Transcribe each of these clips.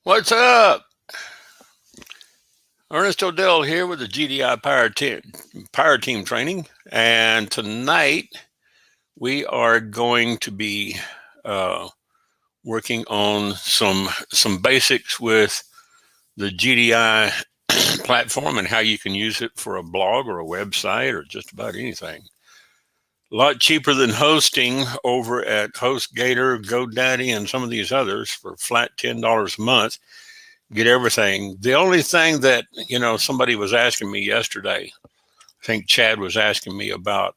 What's up? Ernest Odell here with the GDI Power Team Training. And tonight we are going to be uh, working on some basics with the GDI platform and how you can use it for a blog or a website or just about anything. A lot cheaper than hosting over at HostGator, GoDaddy, and some of these others for flat $10 a month. Get everything. The only thing that, somebody was asking me yesterday, I think Chad was asking me about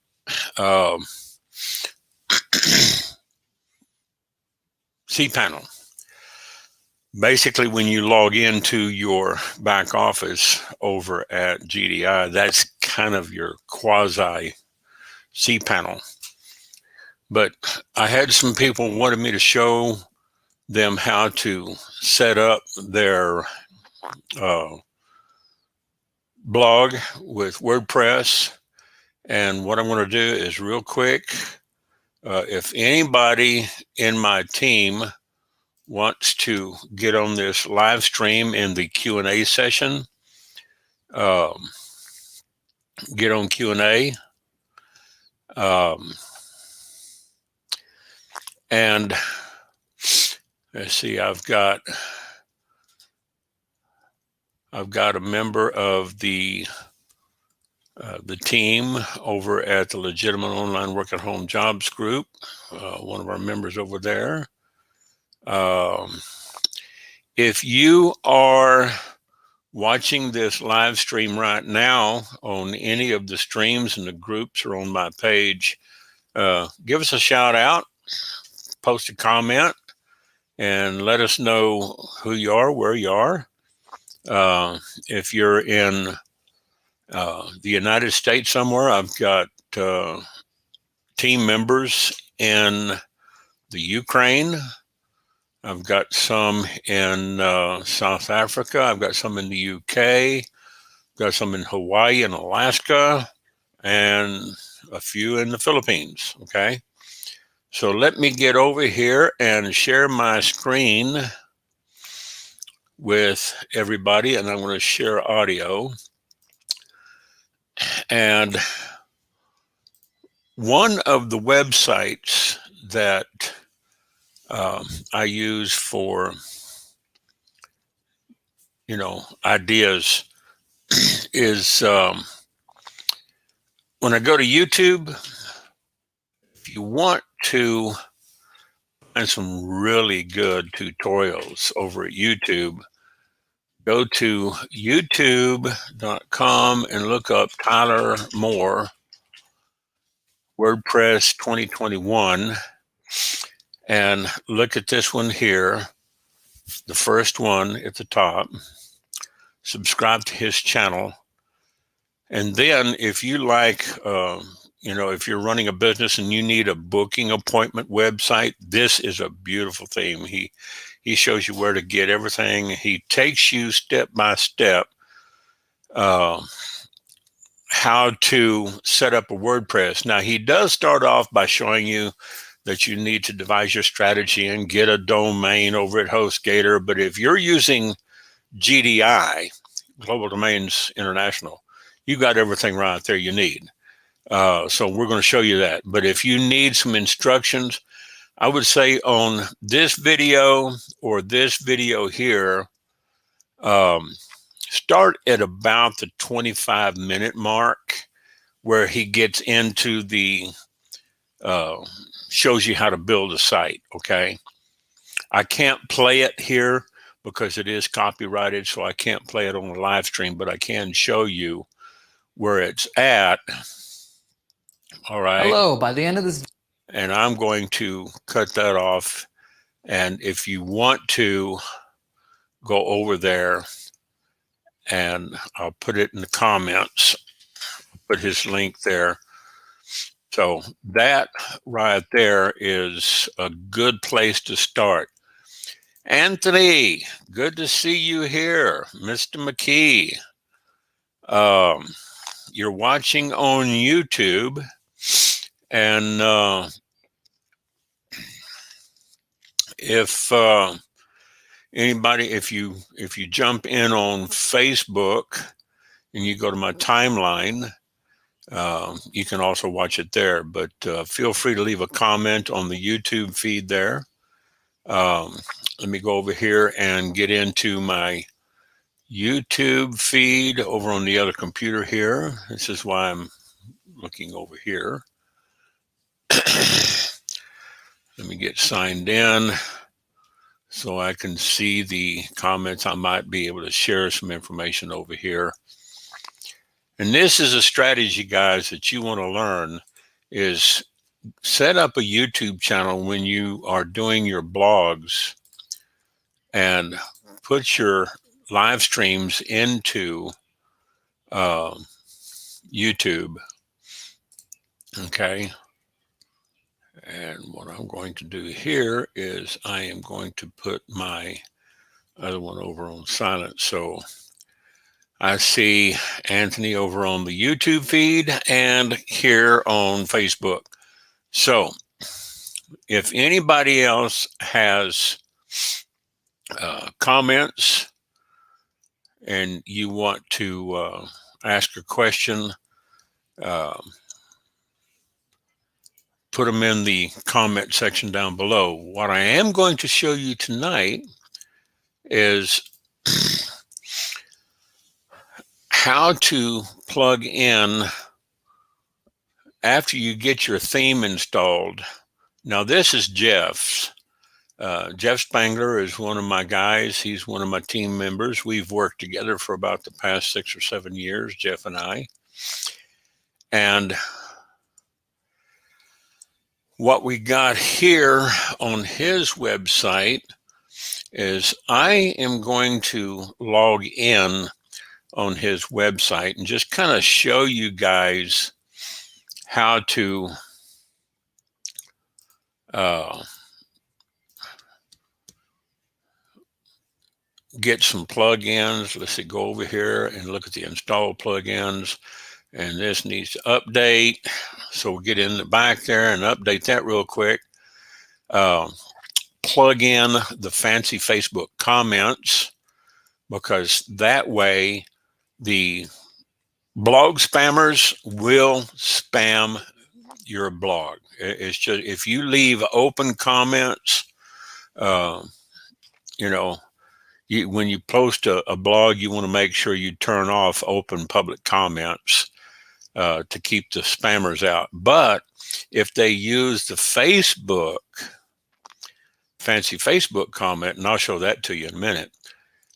cPanel. Basically, when you log into your back office over at GDI, that's kind of your quasi cPanel. But I had some people wanted me to show them how to set up their blog with WordPress. And what I'm going to do is real quick, if anybody in my team wants to get on this live stream in the Q&A session, get on Q&A. And let's see, I've got a member of the team over at the Legitimate Online Work at Home Jobs Group, one of our members over there. If you are watching this live stream right now on any of the streams and the groups or on my page, give us a shout out, post a comment, and let us know who you are, where you are. If you're in the United States somewhere, I've got team members in the Ukraine. I've got some in South Africa. I've got some in the UK. Got some in Hawaii and Alaska, and a few in the Philippines. Okay. So let me get over here and share my screen with everybody, and I'm going to share audio. And one of the websites that I use for, ideas is when I go to YouTube. If you want to find some really good tutorials over at YouTube, go to youtube.com and look up Tyler Moore WordPress 2021 and look at this one here, the first one at the top. Subscribe to his channel. And then if you like, if you're running a business and you need a booking appointment website, this is a beautiful theme. He shows you where to get everything. He takes you step by step how to set up a WordPress. Now, he does start off by showing you that you need to devise your strategy and get a domain over at HostGator. But if you're using GDI, Global Domains International, you got everything right there you need. So we're going to show you that. But if you need some instructions, I would say on this video or this video here, start at about the 25-minute mark where he gets into the, shows you how to build a site, okay? I can't play it here because it is copyrighted, so I can't play it on the live stream, but I can show you where it's at. All right. Hello, by the end of this. And I'm going to cut that off. And if you want to go over there, and I'll put it in the comments, put his link there. So that right there is a good place to start. Anthony, good to see you here. Mr. McKee, you're watching on YouTube, and if Anybody, if you jump in on Facebook and you go to my timeline, you can also watch it there. But feel free to leave a comment on the YouTube feed there. Let me go over here and get into my YouTube feed over on the other computer here. This is why I'm looking over here. Let me get signed in so I can see the comments. I might be able to share some information over here. And this is a strategy, guys, that you want to learn, is set up a YouTube channel when you are doing your blogs and put your live streams into YouTube. Okay. And what I'm going to do here is I am going to put my other one over on silent. So I see Anthony over on the YouTube feed and here on Facebook. So if anybody else has comments and you want to ask a question, put them in the comment section down below. What I am going to show you tonight is how to plug in after you get your theme installed. Now this is Jeff's. Jeff Spangler is one of my guys. He's one of my team members. We've worked together for about the past 6 or 7 years, Jeff and I. And what we got here on his website is I am going to log in on his website and just kind of show you guys how to get some plugins. Let's see, go over here and look at the install plugins. And this needs to update. So we'll get in the back there and update that real quick. Plug in the fancy Facebook comments, because that way the blog spammers will spam your blog. It's just, if you leave open comments, you know, when you post a blog, you want to make sure you turn off open public comments to keep the spammers out. But if they use the Facebook, fancy Facebook comment, and I'll show that to you in a minute,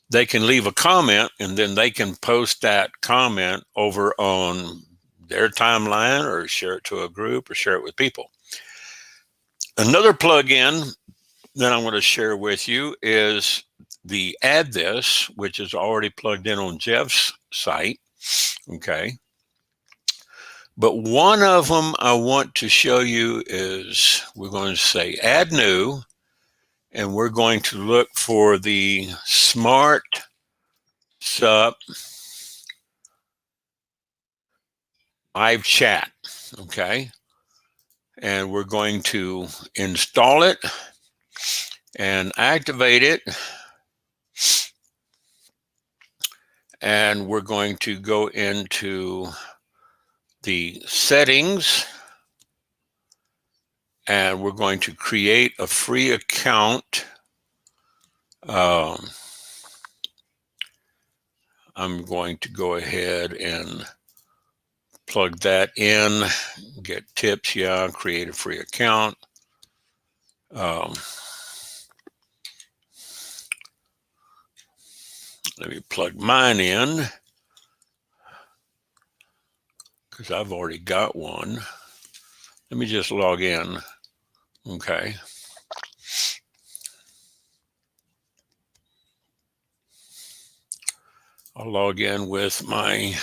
they can leave a comment and then they can post that comment over on their timeline or share it to a group or share it with people. Another plugin that I want to share with you is the Add This, which is already plugged in on Jeff's site. Okay. But one of them I want to show you is, we're going to say add new, and we're going to look for the Smart Sup live chat. Okay. And we're going to install it and activate it. And we're going to go into the settings and we're going to create a free account. I'm going to go ahead and plug that in, get tips. Yeah, create a free account. Let me plug mine in because I've already got one. Let me just log in. Okay. I'll log in with my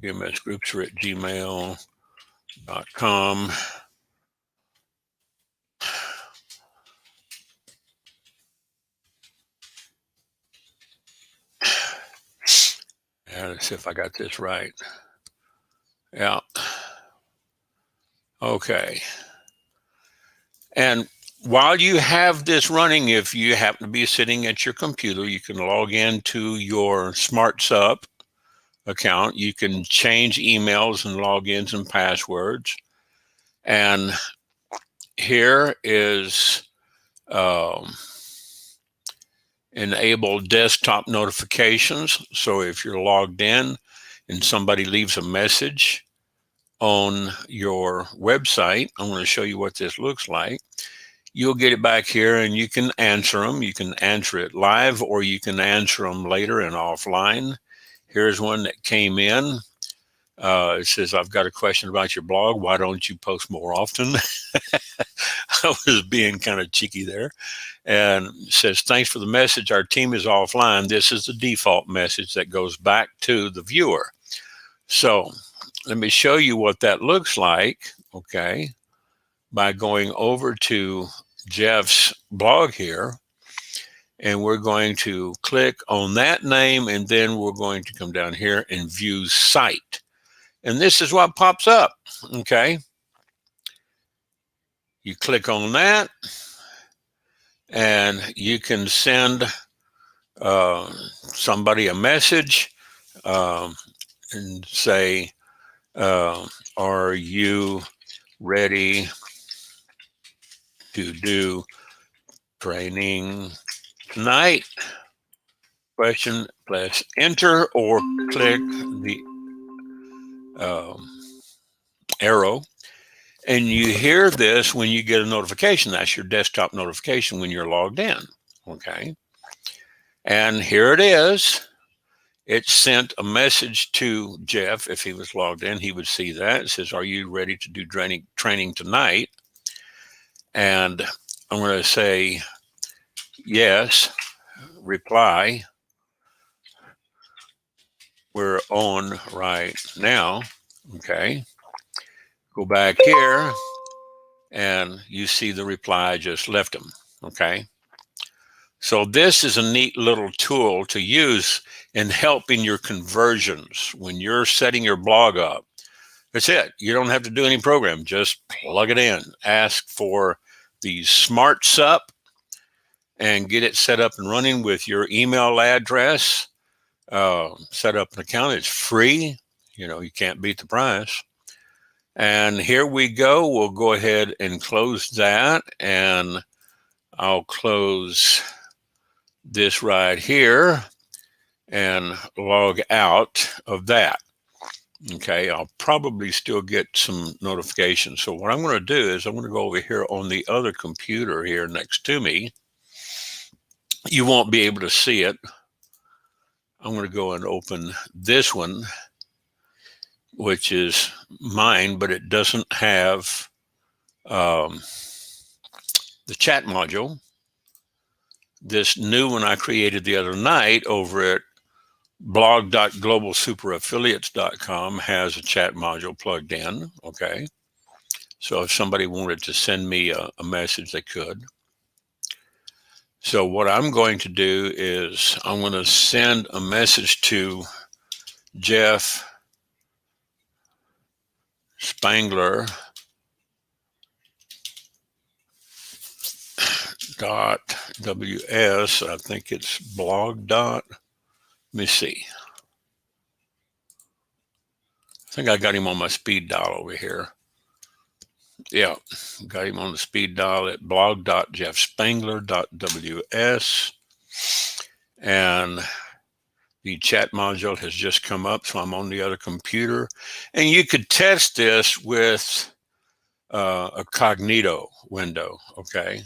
bmsgroups@gmail.com. And let's see if I got this right. Yeah. Okay. And while you have this running, if you happen to be sitting at your computer, you can log into your SmartSup account. You can change emails and logins and passwords. And here is enable desktop notifications. So if you're logged in and somebody leaves a message on your website, I'm going to show you what this looks like. You'll get it back here and you can answer them. You can answer it live or you can answer them later and offline. Here's one that came in. It says, I've got a question about your blog. Why don't you post more often? I was being kind of cheeky there. And it says, thanks for the message. Our team is offline. This is the default message that goes back to the viewer. So let me show you what that looks like, okay, by going over to Jeff's blog here. And we're going to click on that name, and then we're going to come down here and view site. And this is what pops up, okay? You click on that, and you can send somebody a message and say, are you ready to do training tonight? Question, press enter or click the arrow. And you hear this when you get a notification. That's your desktop notification when you're logged in, okay? And here it is. It sent a message to Jeff. If he was logged in, he would see that. It says, are you ready to do training tonight? And I'm going to say, yes, reply. We're on right now, okay? Go back here, and you see the reply I just left him, okay? So this is a neat little tool to use in helping your conversions when you're setting your blog up. That's it. You don't have to do any program. Just plug it in. Ask for the SmartSup and get it set up and running with your email address. Set up an account. It's free. You know, you can't beat the price. And here we go. We'll go ahead and close that. And I'll close this right here and log out of that. Okay, I'll probably still get some notifications. So what I'm going to do is I'm going to go over here on the other computer here next to me. You won't be able to see it. I'm going to go and open this one, which is mine, but it doesn't have the chat module. This new one I created the other night over at blog.globalsuperaffiliates.com has a chat module plugged in, okay? So if somebody wanted to send me a message, they could. So what I'm going to do is I'm going to send a message to Jeff Spangler .ws. I think it's blog dot. Let me see. I think I got him on my speed dial over here. Yeah, got him on the speed dial at blog.jeffspangler.ws. And the chat module has just come up, so I'm on the other computer. And you could test this with a Cognito window, okay?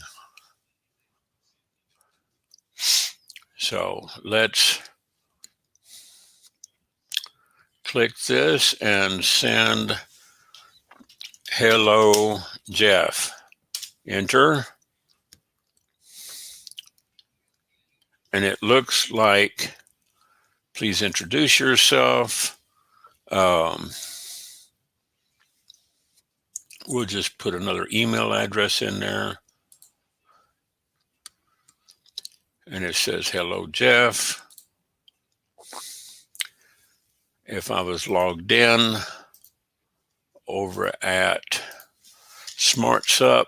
So let's click this and send hello, Jeff. Enter. And it looks like, please introduce yourself. We'll just put another email address in there. And it says, hello, Jeff. If I was logged in over at SmartSup,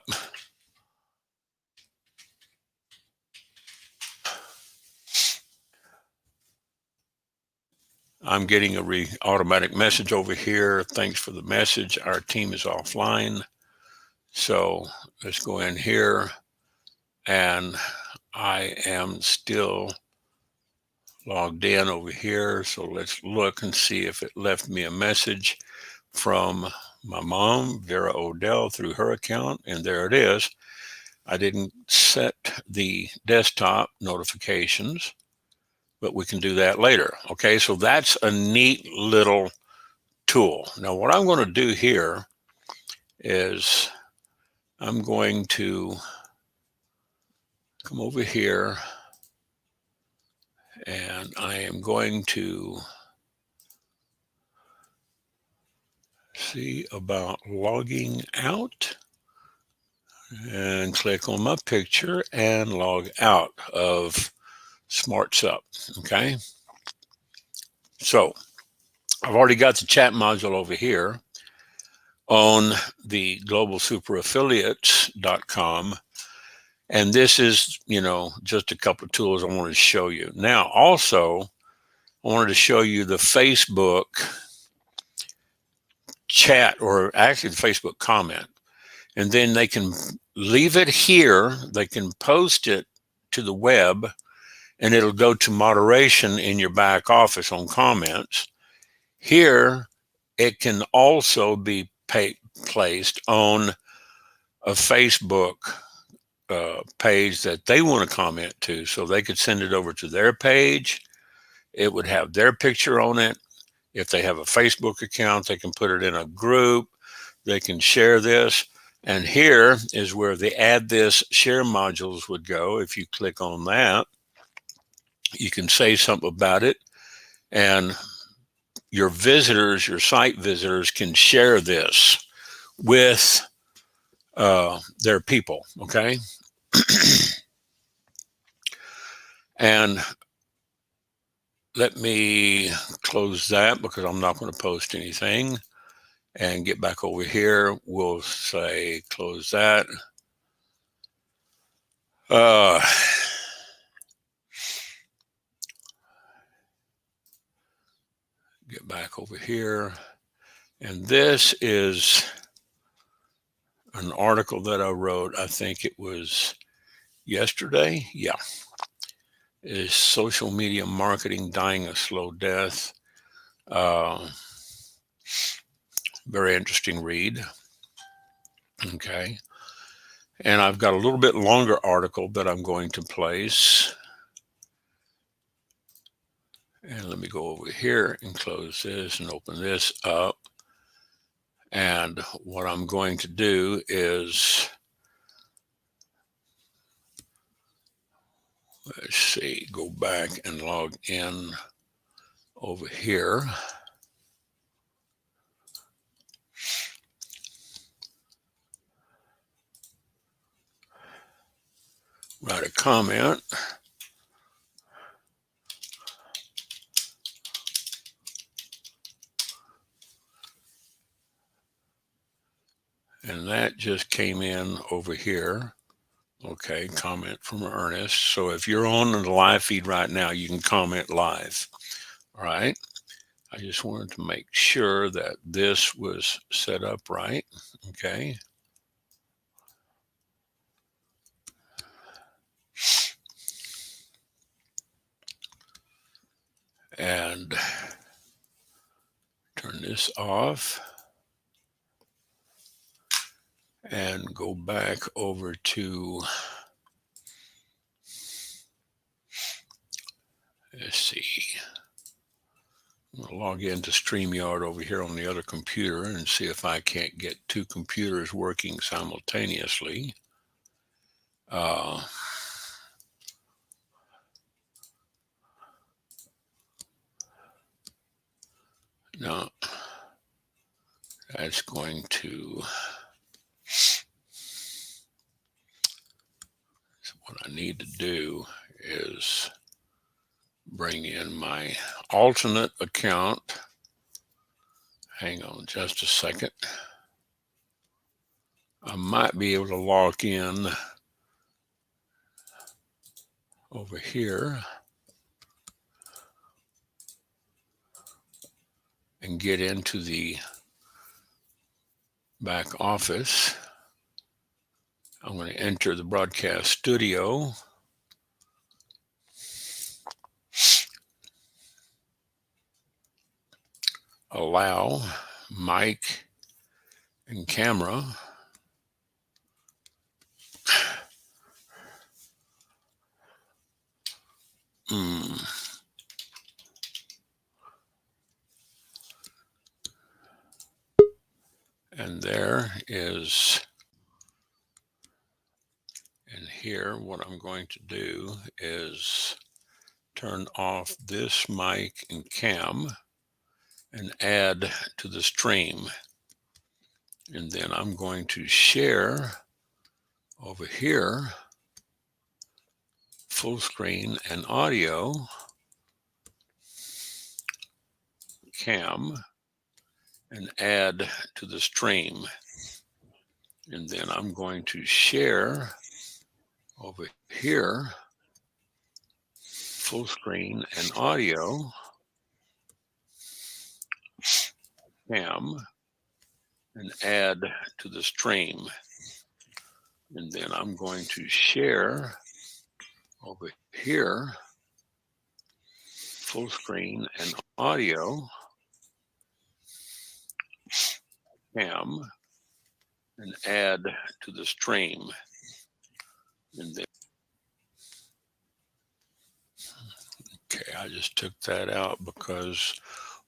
I'm getting a automatic message over here. Thanks for the message. Our team is offline. So let's go in here, and I am still logged in over here. So let's look and see if it left me a message from my mom, Vera Odell, through her account. And there it is. I didn't set the desktop notifications, but we can do that later. Okay, so that's a neat little tool. Now, what I'm going to do here is I'm going to come over here, and I am going to see about logging out and click on my picture and log out of SmartSup. Okay, so I've already got the chat module over here on the globalsuperaffiliates.com. And this is, just a couple of tools I wanted to show you. Now, also, I wanted to show you the Facebook chat, or actually the Facebook comment. And then they can leave it here. They can post it to the web, and it'll go to moderation in your back office on comments. Here, it can also be placed on a Facebook page that they want to comment to. So they could send it over to their page. It would have their picture on it. If they have a Facebook account, they can put it in a group. They can share this. And here is where the add this share modules would go. If you click on that, you can say something about it, and your visitors, your site visitors, can share this with their people. Okay. And let me close that because I'm not going to post anything, and get back over here. We'll say close that. Get back over here. And this is an article that I wrote. I think it was yesterday. Yeah. Is social media marketing dying a slow death? Very interesting read. Okay. And I've got a little bit longer article that I'm going to place. And let me go over here and close this and open this up. And what I'm going to do is, let's see, go back and log in over here. Write a comment. And that just came in over here. Okay, comment from Ernest. So if you're on the live feed right now, you can comment live. All right. I just wanted to make sure that this was set up right. Okay. And turn this off and go back over to, let's see, I'm going to log into StreamYard over here on the other computer and see if I can't get two computers working simultaneously. No, that's going to, so what I need to do is bring in my alternate account. Hang on just a second. I might be able to log in over here. and get into the back office. I'm going to enter the broadcast studio. Allow mic and camera. And there is, and here what I'm going to do is turn off this mic and cam and add to the stream. And then I'm going to share over here, full screen and audio, cam, and add to the stream. And then I'm going to share over here, full screen and audio, cam, and add to the stream. And then I'm going to share over here, full screen and audio, cam, and add to the stream. And then, okay, I just took that out because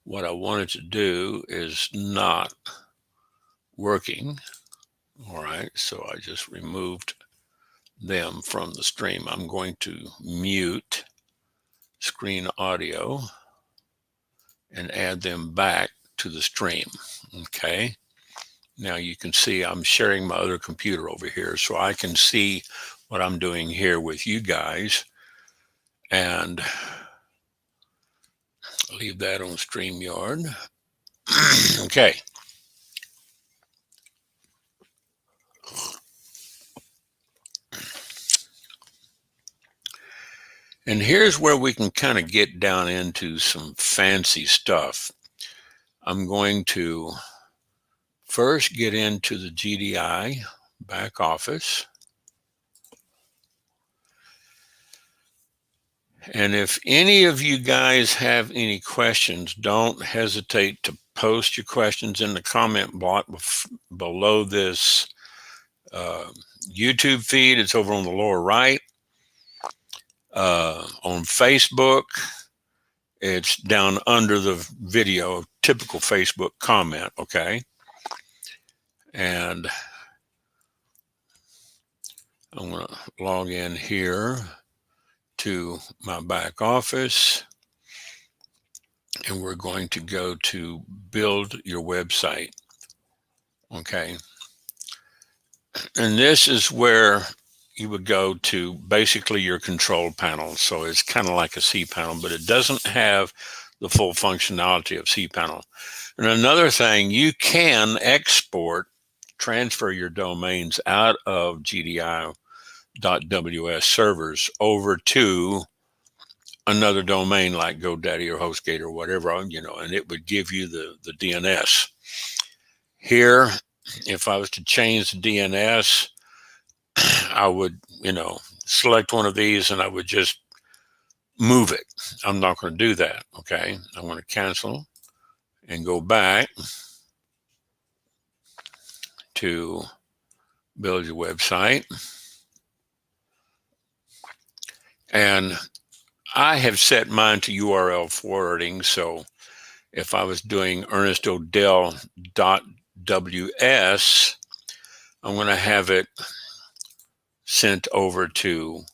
what I wanted to do is not working. All right, so I just removed them from the stream. I'm going to mute screen audio and add them back to the stream. Okay, now you can see I'm sharing my other computer over here, so I can see what I'm doing here with you guys, and leave that on StreamYard. Okay. And here's where we can kind of get down into some fancy stuff. I'm going to first get into the GDI back office. And if any of you guys have any questions, don't hesitate to post your questions in the comment block below this YouTube feed. It's over on the lower right. On Facebook, it's down under the video, typical Facebook comment, okay? And I'm going to log in here to my back office, and we're going to go to build your website, okay? And this is where you would go to basically your control panel. So it's kind of like a cPanel, but it doesn't have the full functionality of cPanel. And another thing, you can transfer your domains out of GDI.ws servers over to another domain like GoDaddy or HostGator or whatever, you know, and it would give you the DNS. Here, if I was to change the DNS, I would, you know, select one of these and I would just move it. I'm not going to do that, okay? I'm going to cancel and go back to build your website. And I have set mine to URL forwarding, so if I was doing ernestodell.ws, I'm going to have it sent over to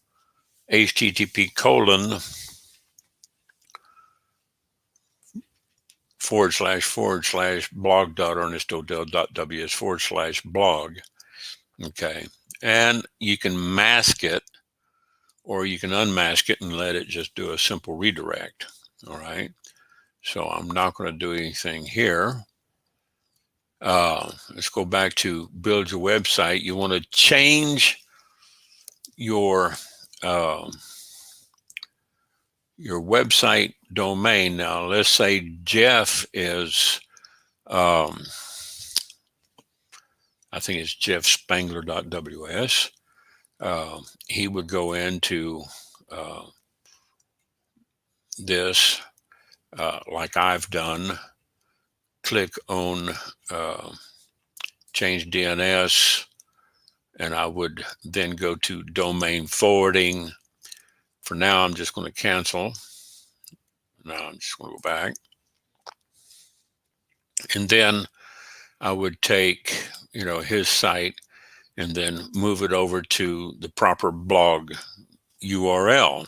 http://blog.ernestodell.ws/blog. Okay, and you can mask it or you can unmask it and let it just do a simple redirect. All right, so I'm not going to do anything here. Let's go back to build your website. You want to change your your website domain. Now, let's say Jeff is, I think it's jeffspangler.ws. He would go into this like I've done, click on change DNS, and I would then go to domain forwarding. For now, I'm just going to cancel. Now I'm just going to go back. And then I would take, his site and then move it over to the proper blog URL.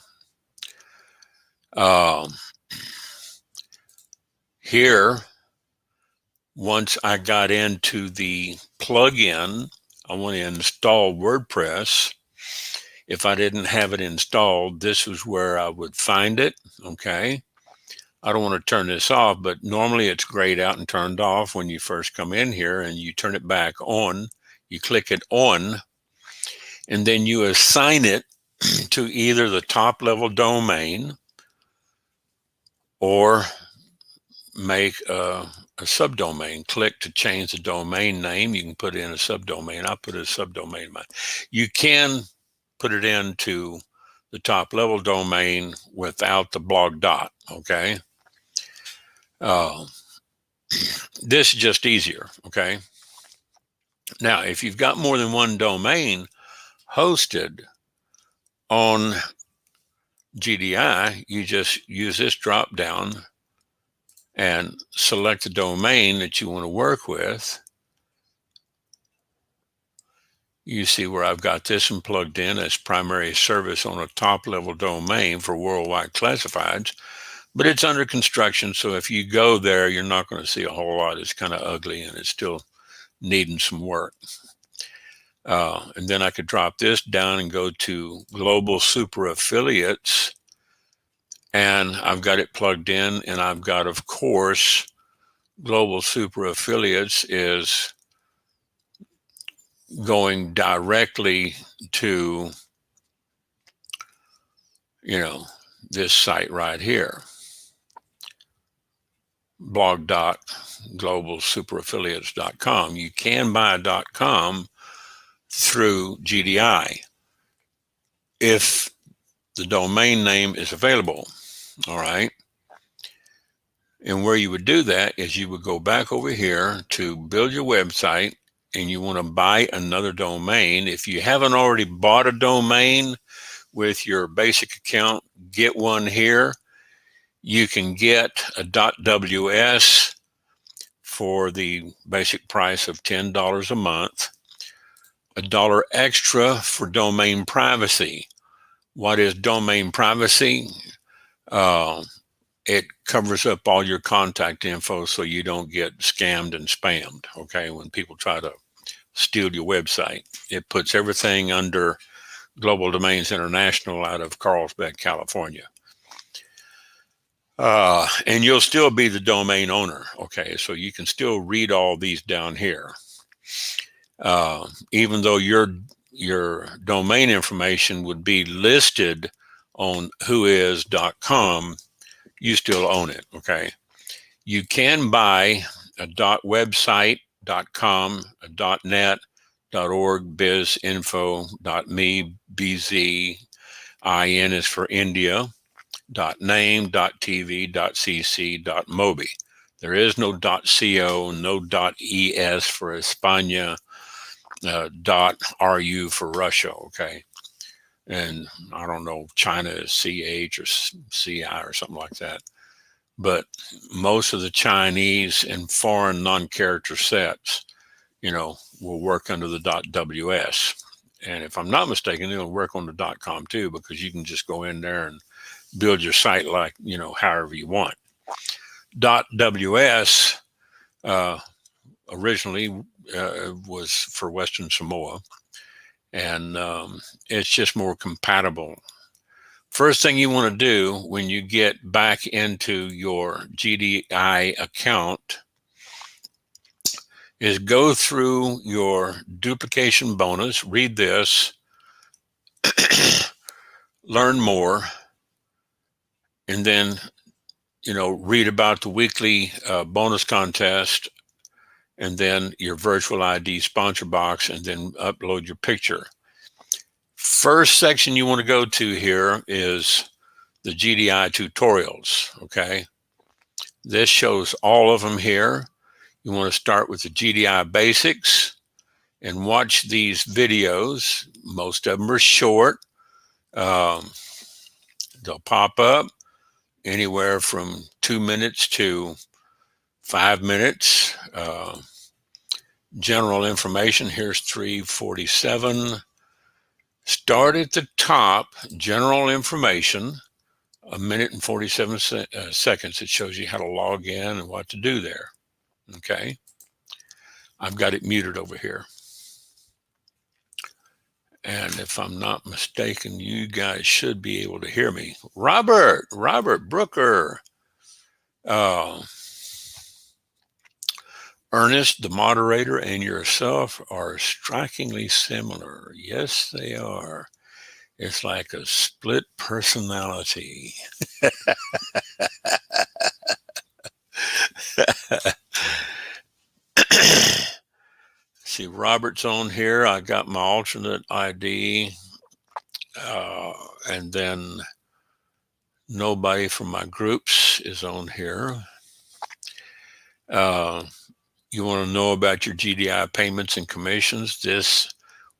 Here, once I got into the plugin, I want to install WordPress. If I didn't have it installed, this is where I would find it. Okay. I don't want to turn this off, but normally it's grayed out and turned off when you first come in here, and you turn it back on. You click it on, and then you assign it to either the top level domain or make a subdomain. Click to change the domain name. You can put in a subdomain. I put a subdomain. You can put it into the top level domain without the blog dot. Okay. This is just easier. Okay. Now, if you've got more than one domain hosted on GDI, you just use this drop down and select the domain that you want to work with. You see where I've got this one plugged in as primary service on a top level domain for worldwide classifieds, but it's under construction. So if you go there, you're not going to see a whole lot. It's kind of ugly and it's still needing some work. And then I could drop this down and go to global super affiliates, and I've got it plugged in, and I've got, of course, global super affiliates is going directly to, this site right here, blog.globalsuperaffiliates.com. You can buy a .com through GDI if the domain name is available. All right. And where you would do that is you would go back over here to build your website, and you want to buy another domain. If you haven't already bought a domain with your basic account, get one here. You can get a .ws for the basic price of $10 a month, $1 extra for domain privacy. What is domain privacy? It covers up all your contact info so you don't get scammed and spammed, okay, when people try to steal your website. It puts everything under Global Domains International out of Carlsbad, California. And you'll still be the domain owner, okay, so you can still read all these down here. Even though your domain information would be listed on whois.com, you still own it, okay? You can buy a .website.com, a .net, .org, biz, info, .me, bz, in is for India, .name, .tv, .cc, .mobi. There is no .co, no .es for España, .ru for Russia, okay? And I don't know, China is CH or CI or something like that. But most of the Chinese and foreign non-character sets, will work under the .ws. And if I'm not mistaken, it'll work on the .com too, because you can just go in there and build your site like, however you want. .ws originally was for Western Samoa, and it's just more compatible. First thing you want to do when you get back into your GDI account is go through your duplication bonus, read this, learn more, and then, read about the weekly bonus contest, and then your virtual ID sponsor box, and then upload your picture. First section you want to go to here is the GDI tutorials, okay? This shows all of them here. You want to start with the GDI basics and watch these videos. Most of them are short. They'll pop up anywhere from 2 minutes to 5 minutes. General information, here's 347. Start at the top, general information, 1 minute and 47 seconds. It shows you how to log in and what to do there. Okay. I've got it muted over here. And if I'm not mistaken, you guys should be able to hear me. Robert Brooker. Ernest, the moderator, and yourself are strikingly similar. Yes, they are. It's like a split personality. See, Robert's on here. I got my alternate ID. And then nobody from my groups is on here. You want to know about your GDI payments and commissions. This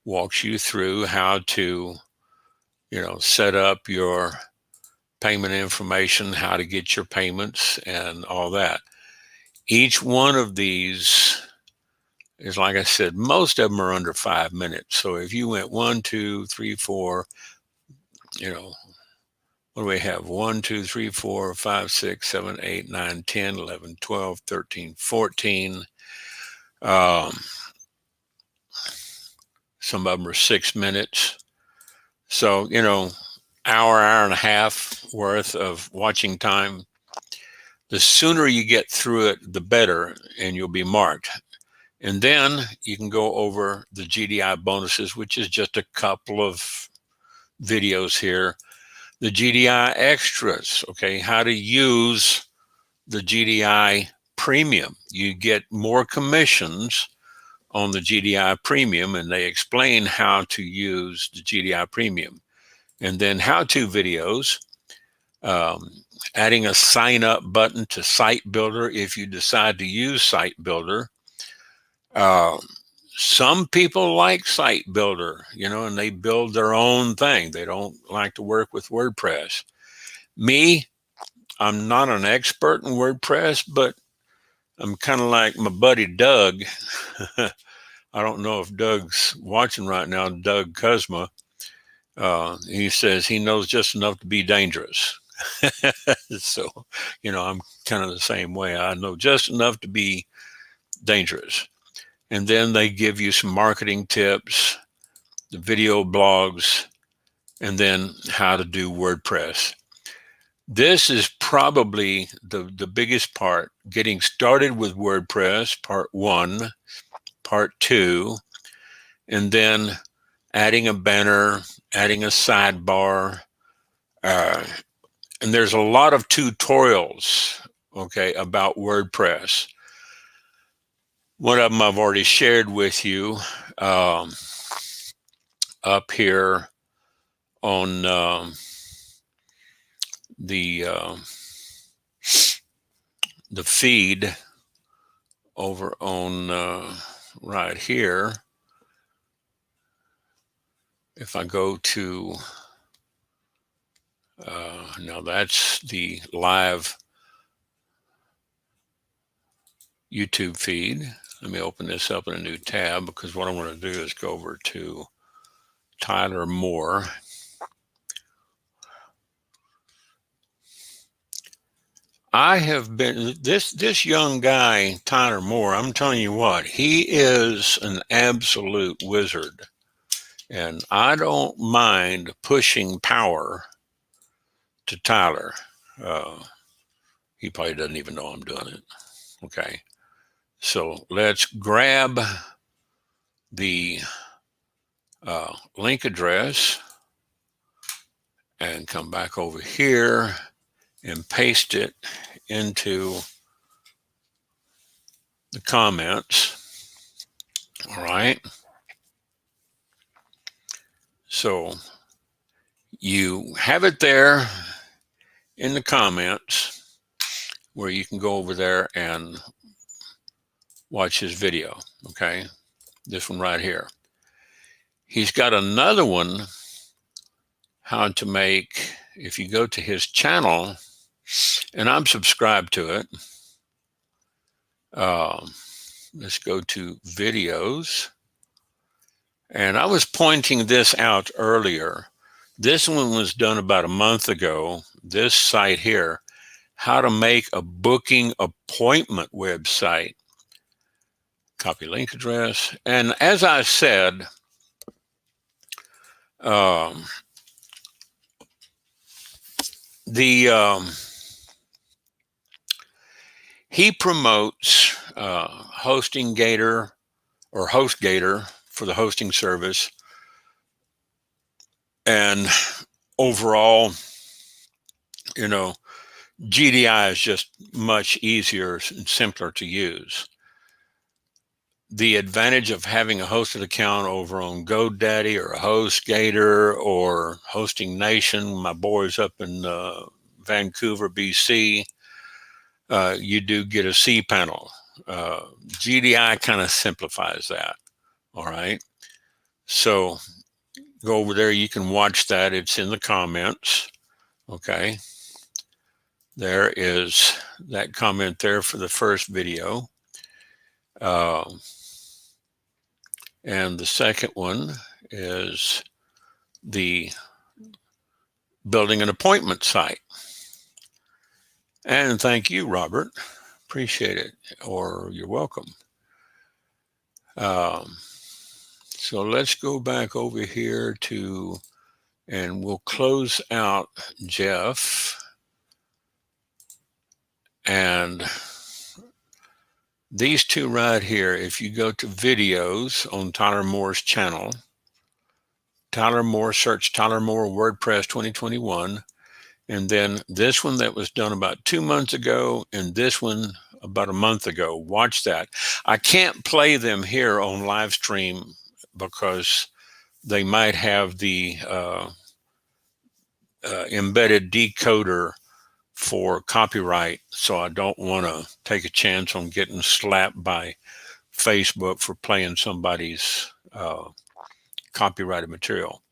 walks you through how to, set up your payment information, how to get your payments and all that. Each one of these is, like I said, most of them are under 5 minutes. So if you went 1, 2, 3, 4, what do we have? 1, 2, 3, 4, 5, 6, 7, 8, 9, 10, 11, 12, 13, 14. Some of them are 6 minutes. So, hour and a half worth of watching time. The sooner you get through it, the better, and you'll be marked. And then you can go over the GDI bonuses, which is just a couple of videos here. The GDI extras, okay, how to use the GDI premium. You get more commissions on the GDI premium, and they explain how to use the GDI premium. And then how-to videos, adding a sign-up button to Site Builder if you decide to use Site Builder. Some people like Site Builder, and they build their own thing. They don't like to work with WordPress. Me, I'm not an expert in WordPress, but I'm kind of like my buddy Doug. I don't know if Doug's watching right now, Doug Kuzma. He says he knows just enough to be dangerous. So, I'm kind of the same way. I know just enough to be dangerous. And then they give you some marketing tips, the video blogs, and then how to do WordPress. This is probably the biggest part, getting started with WordPress, part 1, part 2, and then adding a banner, adding a sidebar. And there's a lot of tutorials, okay, about WordPress. One of them I've already shared with you up here on the feed over on right here. If I go to, now that's the live YouTube feed. Let me open this up in a new tab, because what I want to do is go over to Tyler Moore. I have been, this young guy, Tyler Moore, I'm telling you what, he is an absolute wizard. And I don't mind pushing power to Tyler. He probably doesn't even know I'm doing it. Okay. So let's grab the link address and come back over here and paste it into the comments. All right. So you have it there in the comments where you can go over there and watch his video. Okay. This one right here. He's got another one, how to make, if you go to his channel, and I'm subscribed to it. Let's go to videos. And I was pointing this out earlier. This one was done about a month ago. This site here, how to make a booking appointment website. Copy link address. And as I said, he promotes HostingGator or HostGator for the hosting service. And overall, you know, GDI is just much easier and simpler to use. The advantage of having a hosted account over on GoDaddy or HostGator or Hosting Nation, my boys up in Vancouver, BC, you do get a cPanel. GDI kind of simplifies that. All right. So go over there. You can watch that. It's in the comments. Okay. There is that comment there for the first video. And the second one is the building an appointment site. And thank you, Robert. Appreciate it. Or you're welcome. So let's go back over here to, and we'll close out Jeff. And these two right here, if you go to videos on Tyler Moore's channel, Tyler Moore, search Tyler Moore WordPress 2021, and then this one that was done about 2 months ago, and this one about a month ago. Watch that. I can't play them here on live stream because they might have the embedded decoder for copyright, so I don't want to take a chance on getting slapped by Facebook for playing somebody's copyrighted material.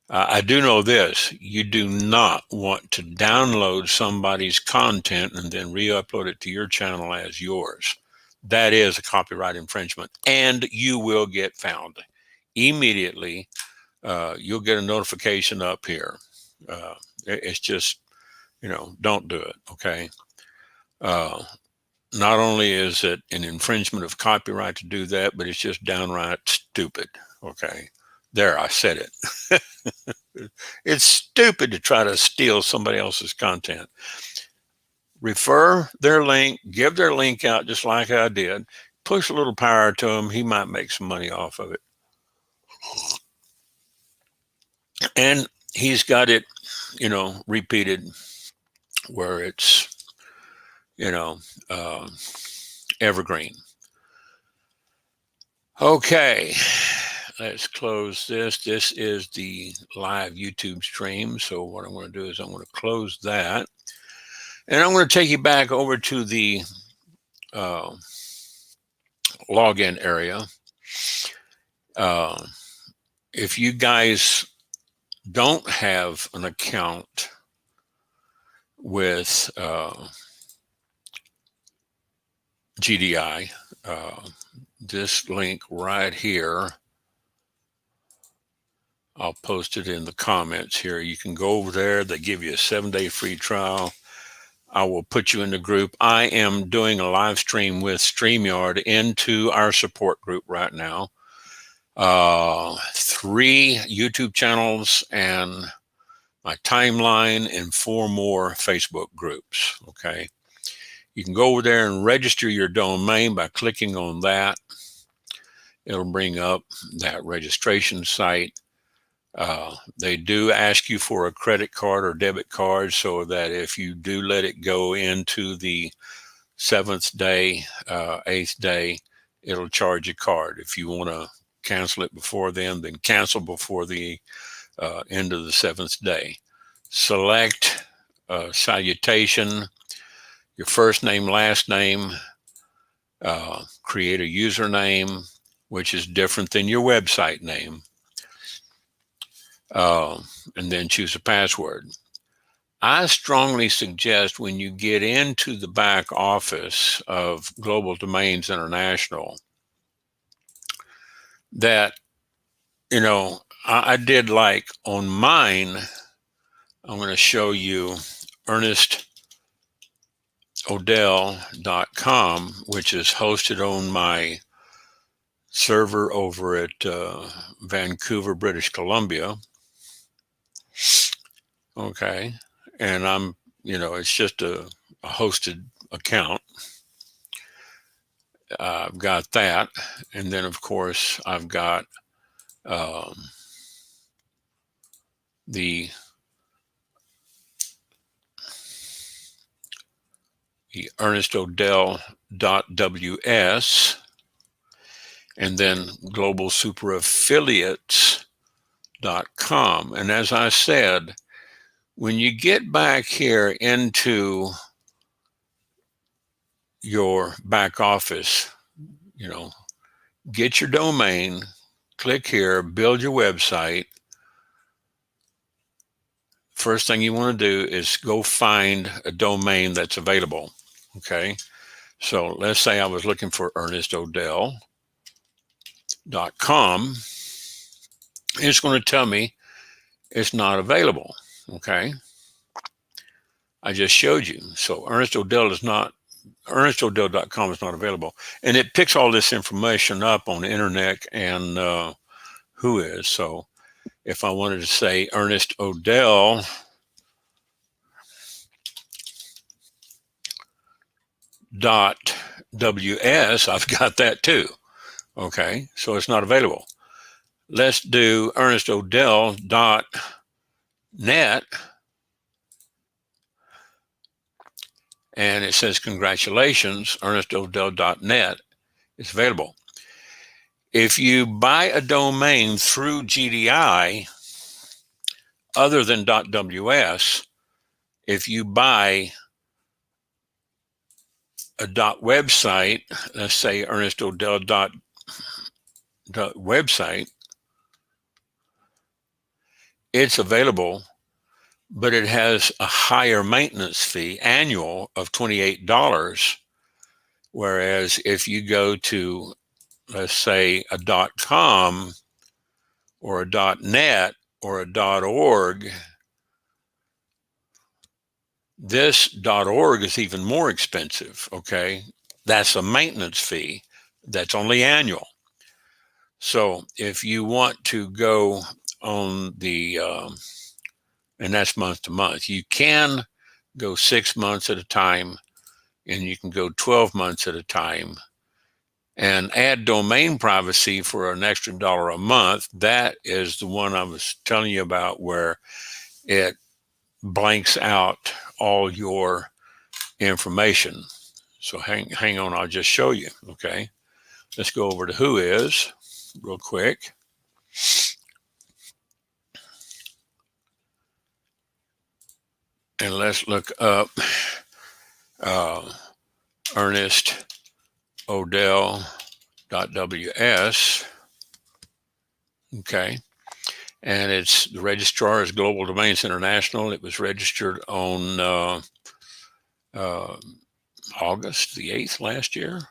I do know this: you do not want to download somebody's content and then re-upload it to your channel as yours. That is a copyright infringement, and you will get found immediately. You'll get a notification up here. It's just, you know, don't do it. Okay. Not only is it an infringement of copyright to do that, but it's just downright stupid. Okay. There, I said it. It's stupid to try to steal somebody else's content. Refer their link, give their link out just like I did. Push a little power to him. He might make some money off of it. And he's got it, you know, repeated where it's, you know, evergreen. Okay, let's close this. This is the live YouTube stream. So what I'm going to do is I'm going to close that. And I'm going to take you back over to the login area. If you guys don't have an account with GDI, this link right here, I'll post it in the comments here. You can go over there. They give you a 7-day free trial. I will put you in the group. I am doing a live stream with StreamYard into our support group right now. 3 YouTube channels and my timeline and 4 more Facebook groups. Okay. You can go over there and register your domain by clicking on that. It'll bring up that registration site. They do ask you for a credit card or debit card, so that if you do let it go into the 7th day, 8th day, it'll charge a card. If you want to cancel it before then cancel before the end of the 7th day. Select salutation, your first name, last name, create a username, which is different than your website name, and then choose a password. I strongly suggest when you get into the back office of Global Domains International that, I did like on mine, I'm going to show you ernestodell.com, which is hosted on my server over at Vancouver, British Columbia. Okay. And it's just a hosted account. I've got that. And then, of course, I've got the ernestodell.ws, and then globalsuperaffiliates.com. And as I said, when you get back here into your back office, get your domain, click here, build your website. First thing you want to do is go find a domain that's available. Okay. So let's say I was looking for ernestodell.com. It's going to tell me it's not available. Okay. I just showed you. So ernestodell.com is not available. And it picks all this information up on the internet and who is. So if I wanted to say ernestodell.ws, I've got that too. Okay, so it's not available. Let's do ernestodell.net, and it says congratulations, ernestodell.net is available. If you buy a domain through GDI other than .ws, if you buy a .website, let's say ernestodell.website, it's available, but it has a higher maintenance fee, annual, of $28. Whereas if you go to, let's say, a .com or a .net or a .org, this .org is even more expensive, okay? That's a maintenance fee. That's only annual. So if you want to go on the, and that's month to month, you can go 6 months at a time, and you can go 12 months at a time, and add domain privacy for an extra $1 a month. That is the one I was telling you about, where it blanks out all your information. So hang on, I'll just show you. Okay, let's go over to Whois real quick. And let's look up ernestodell.ws. Okay. And the registrar is Global Domains International. It was registered on August the 8th last year,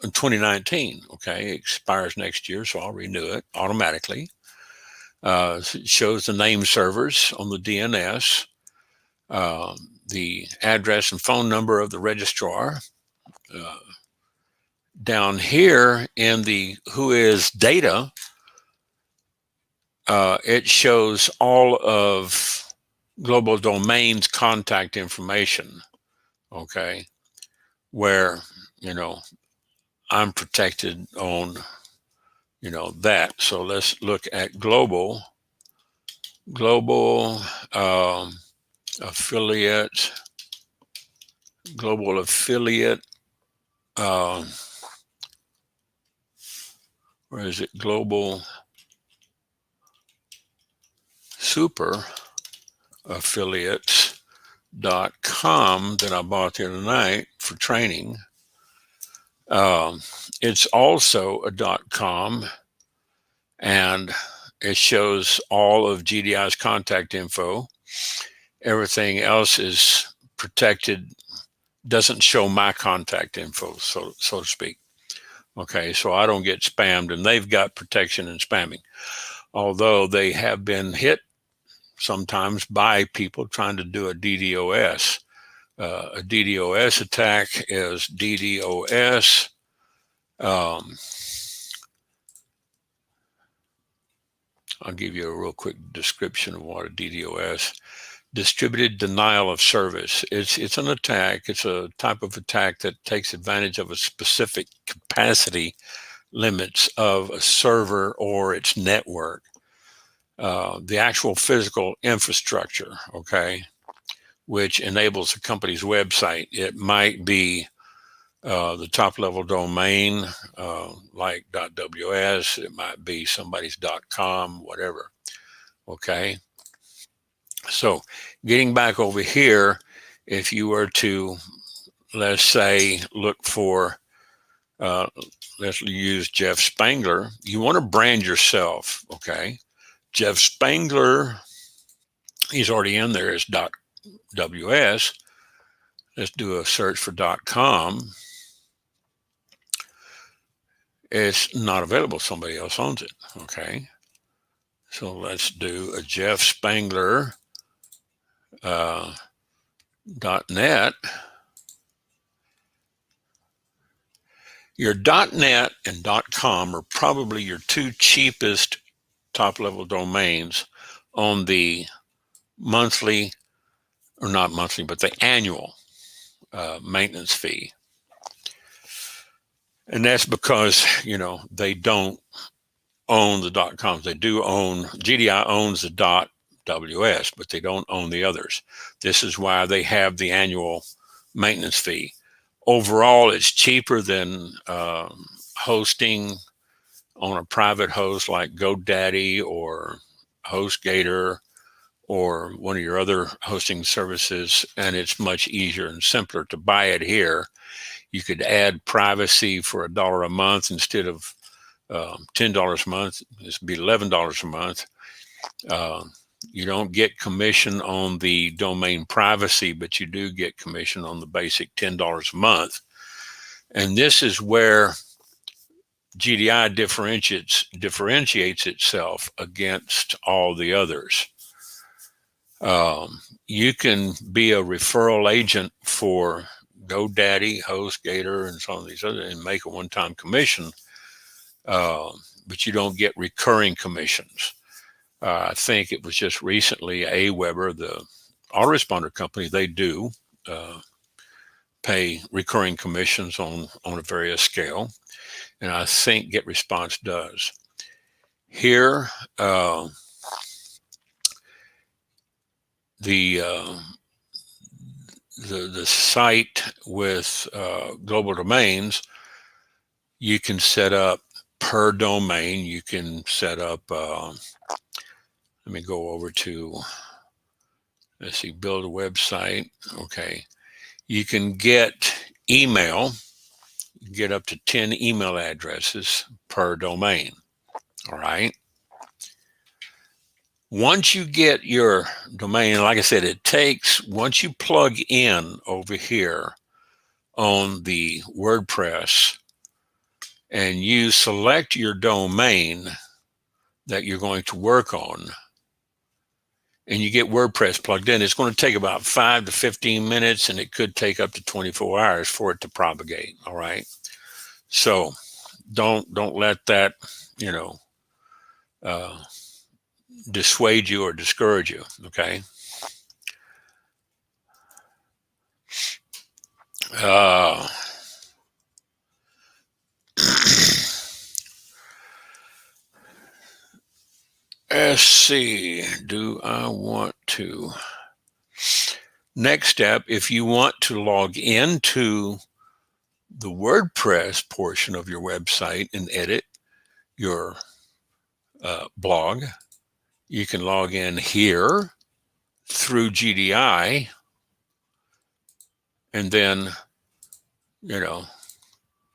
in 2019. Okay, it expires next year, so I'll renew it automatically. It shows the name servers on the DNS, the address and phone number of the registrar. Down here in the Whois data, it shows all of Global Domains contact information, okay, where, I'm protected on, that. So let's look at Global global affiliate, global affiliate, uh, where is it? Global super affiliates.com that I bought the other night for training. It's also a .com, and it shows all of GDI's contact info. Everything else is protected, doesn't show my contact info, so to speak. Okay, so I don't get spammed, and they've got protection in spamming, although they have been hit sometimes by people trying to do a DDoS. A DDoS attack is DDoS. I'll give you a real quick description of what a DDoS, distributed denial of service. It's an attack. It's a type of attack that takes advantage of a specific capacity limits of a server or its network. The actual physical infrastructure, okay, which enables a company's website. It might be the top level domain, like .ws. It might be somebody's .com, whatever. Okay. So getting back over here, if you were to, let's say, look for, let's use Jeff Spangler, you want to brand yourself. Okay. Jeff Spangler, he's already in there as .ws. Let's do a search for .com. It's not available. Somebody else owns it. Okay. So let's do a Jeff Spangler .net. Your .net and .com are probably your two cheapest top-level domains on the monthly, or not monthly, but the annual maintenance fee. And that's because, you know, they don't own the .coms. They do own, GDI owns the .ws, but they don't own the others. This is why they have the annual maintenance fee. Overall, it's cheaper than hosting on a private host like GoDaddy or HostGator or one of your other hosting services, and it's much easier and simpler to buy it here. You could add privacy for $1 a month instead of $10 a month. This would be $11 a month. You don't get commission on the domain privacy, but you do get commission on the basic $10 a month. And this is where GDI differentiates itself against all the others. You can be a referral agent for GoDaddy, HostGator, and some of these others and make a one-time commission, but you don't get recurring commissions. I think it was just recently Aweber, the autoresponder company, they do pay recurring commissions on a various scale, and I think GetResponse does. Here, the site with global domains, you can set up per domain. You can set up, let me go over to, let's see, build a website. Okay. You can get email, get up to 10 email addresses per domain. All right. Once you get your domain, like I said, it takes, once you plug in over here on the WordPress and you select your domain that you're going to work on, and you get WordPress plugged in, it's going to take about 5 to 15 minutes, and it could take up to 24 hours for it to propagate. All right. So don't let that, you know, dissuade you or discourage you. Okay. Let's see, do I want to? Next step, if you want to log into the WordPress portion of your website and edit your blog, you can log in here through GDI and then,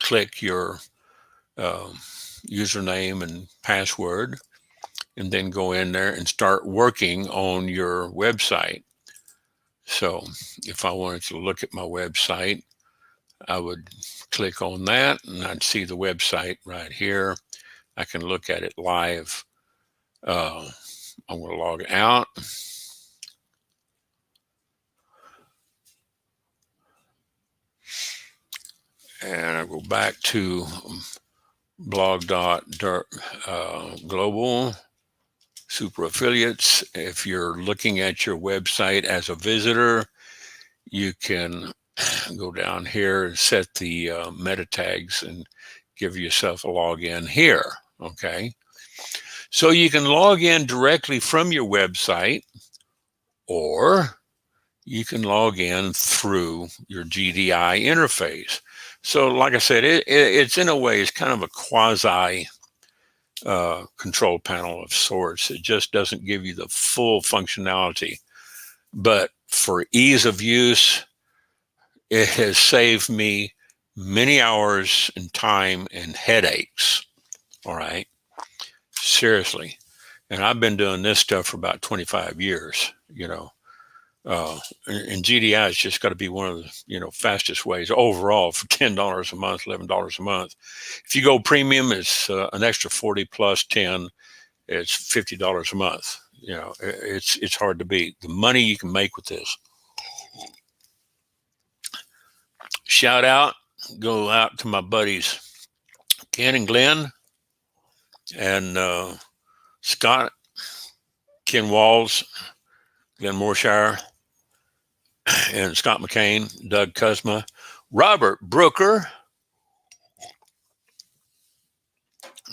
click your username and password and then go in there and start working on your website. So if I wanted to look at my website, I would click on that and I'd see the website right here. I can look at it live. I'm going to log out. And I go back to blog.global super affiliates. If you're looking at your website as a visitor, you can go down here and set the meta tags and give yourself a login here. Okay. So you can log in directly from your website, or you can log in through your GDI interface. So like I said, it's in a way, it's kind of a quasi control panel of sorts. It just doesn't give you the full functionality. But for ease of use, it has saved me many hours and time and headaches. All right. Seriously. And I've been doing this stuff for about 25 years, and GDI has just got to be one of the, fastest ways overall for $10 a month, $11 a month. If you go premium, it's an extra 40 plus 10, it's $50 a month. It's hard to beat the money you can make with this. Shout out, go out to my buddies, Ken and Glenn and Scott, Ken Walls, Glenn Morshire, and Scott McCain, Doug Kuzma, Robert Brooker,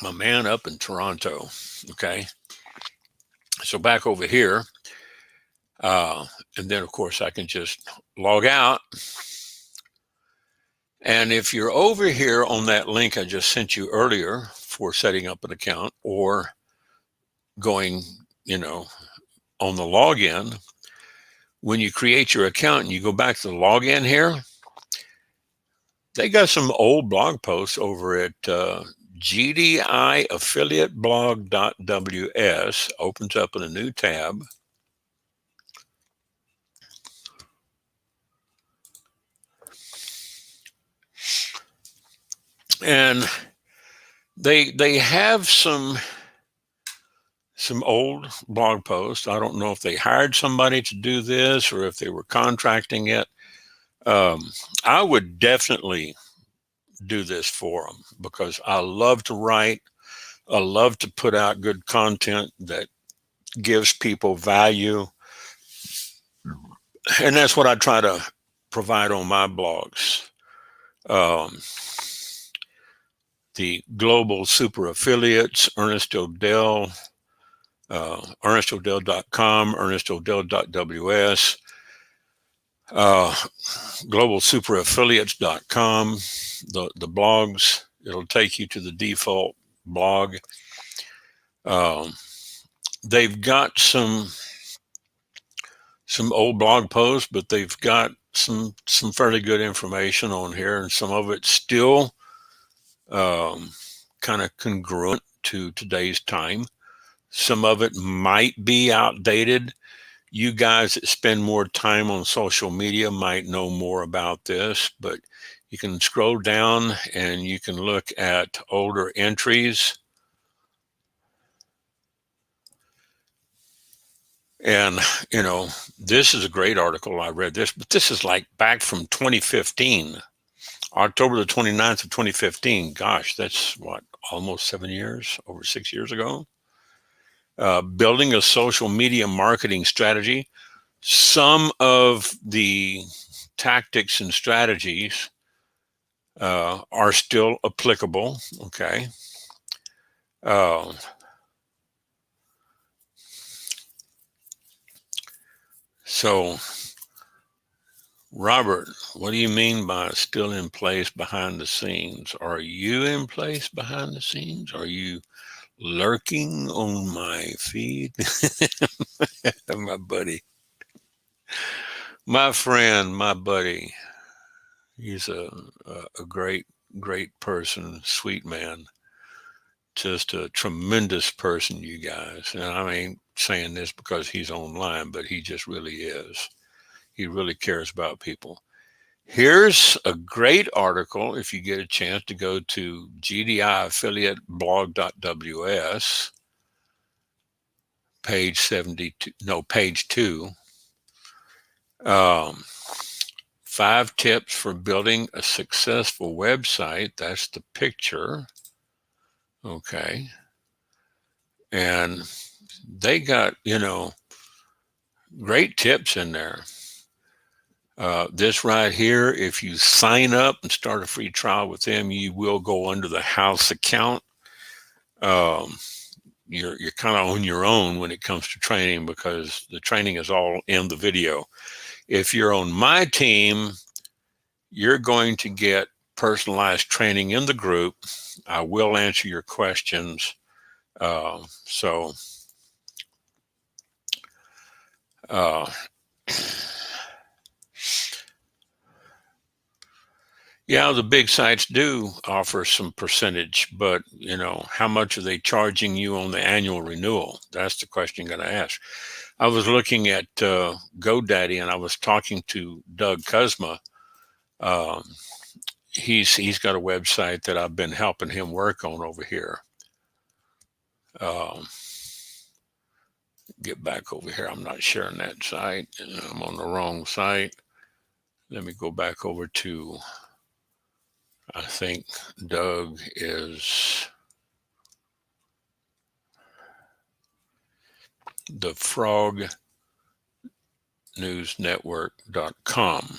my man up in Toronto. Okay. So back over here. And then, of course, I can just log out. And if you're over here on that link I just sent you earlier for setting up an account or going, on the login, when you create your account and you go back to the login here, they got some old blog posts over at GDI affiliate blog.ws, opens up in a new tab. And they have some old blog posts. I don't know if they hired somebody to do this or if they were contracting it. I would definitely do this for them because I love to write. I love to put out good content that gives people value. And that's what I try to provide on my blogs. The global super affiliates, Ernest Odell, ernestodell.com, ernestodell.ws, globalsuperaffiliates.com, the blogs. It'll take you to the default blog. They've got some old blog posts, but they've got some fairly good information on here, and some of it's still kind of congruent to today's time. Some of it might be outdated. You guys that spend more time on social media might know more about this, but you can scroll down and you can look at older entries. And, this is a great article. I read this, but this is like back from 2015, October the 29th of 2015. Gosh, that's what, almost 7 years, over 6 years ago. Building a social media marketing strategy. Some of the tactics and strategies are still applicable. Okay. So, Robert, what do you mean by still in place behind the scenes? Are you in place behind the scenes? Are you lurking on my feed? My buddy, my friend, my buddy. He's a great, great person, sweet man, just a tremendous person, you guys. And I ain't saying this because he's online, but he just really is. He really cares about people. Here's a great article if you get a chance to go to GDI affiliate blog.ws, page 72, no, page 2. Um, 5 tips for building a successful website. That's the picture. Okay. And they got, great tips in there. This right here, if you sign up and start a free trial with them, you will go under the house account. You're kind of on your own when it comes to training because the training is all in the video. If you're on my team, you're going to get personalized training in the group. I will answer your questions. So yeah, the big sites do offer some percentage, but how much are they charging you on the annual renewal? That's the question you're going to ask. I was looking at GoDaddy and I was talking to Doug Kuzma. He's got a website that I've been helping him work on over here. Get back over here. I'm not sharing that site. I'm on the wrong site. Let me go back over to, I think Doug is the frognewsnetwork.com.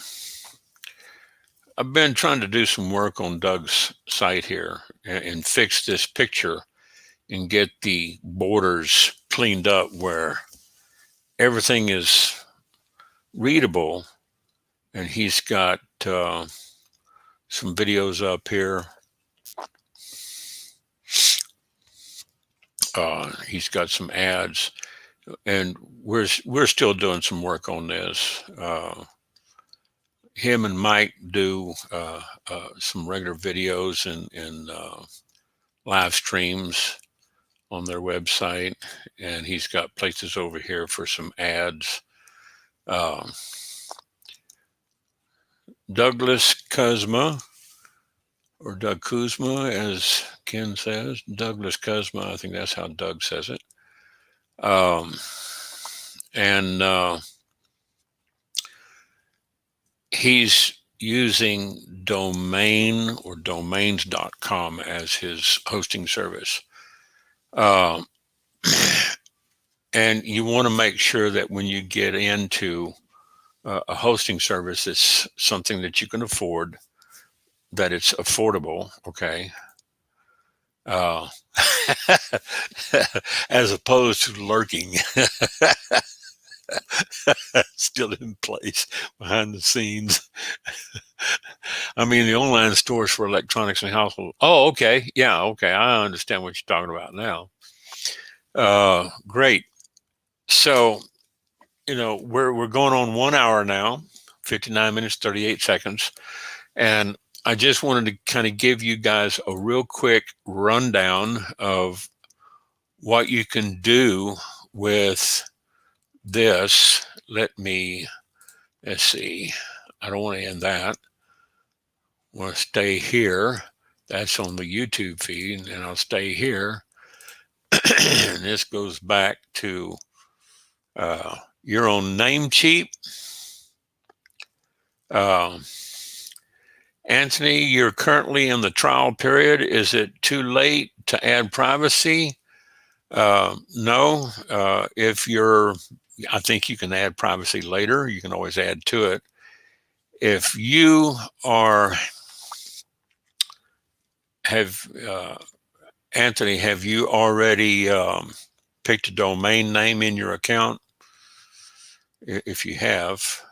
I've been trying to do some work on Doug's site here and fix this picture and get the borders cleaned up where everything is readable. And he's got some videos up here. He's got some ads, and we're still doing some work on this. Him and Mike do some regular videos and live streams on their website, and he's got places over here for some ads. Douglas Kuzma, or Doug Kuzma, as Ken says, Douglas Kuzma, I think that's how Doug says it. And he's using domain or domains.com as his hosting service. And you want to make sure that when you get into a hosting service, it's something that you can afford, that it's affordable, okay? As opposed to lurking. Still in place behind the scenes. I mean, the online stores for electronics and household. Oh, okay. Yeah, okay. I understand what you're talking about now. Great. So, we're going on 1 hour now, 59 minutes, 38 seconds. And I just wanted to kind of give you guys a real quick rundown of what you can do with this. Let's see. I don't want to end that. I want to stay here. That's on the YouTube feed, and I'll stay here. And this goes back to your own Namecheap. Anthony, you're currently in the trial period. Is it too late to add privacy? No. I think you can add privacy later. You can always add to it. If you Anthony, have you already picked a domain name in your account? If you have,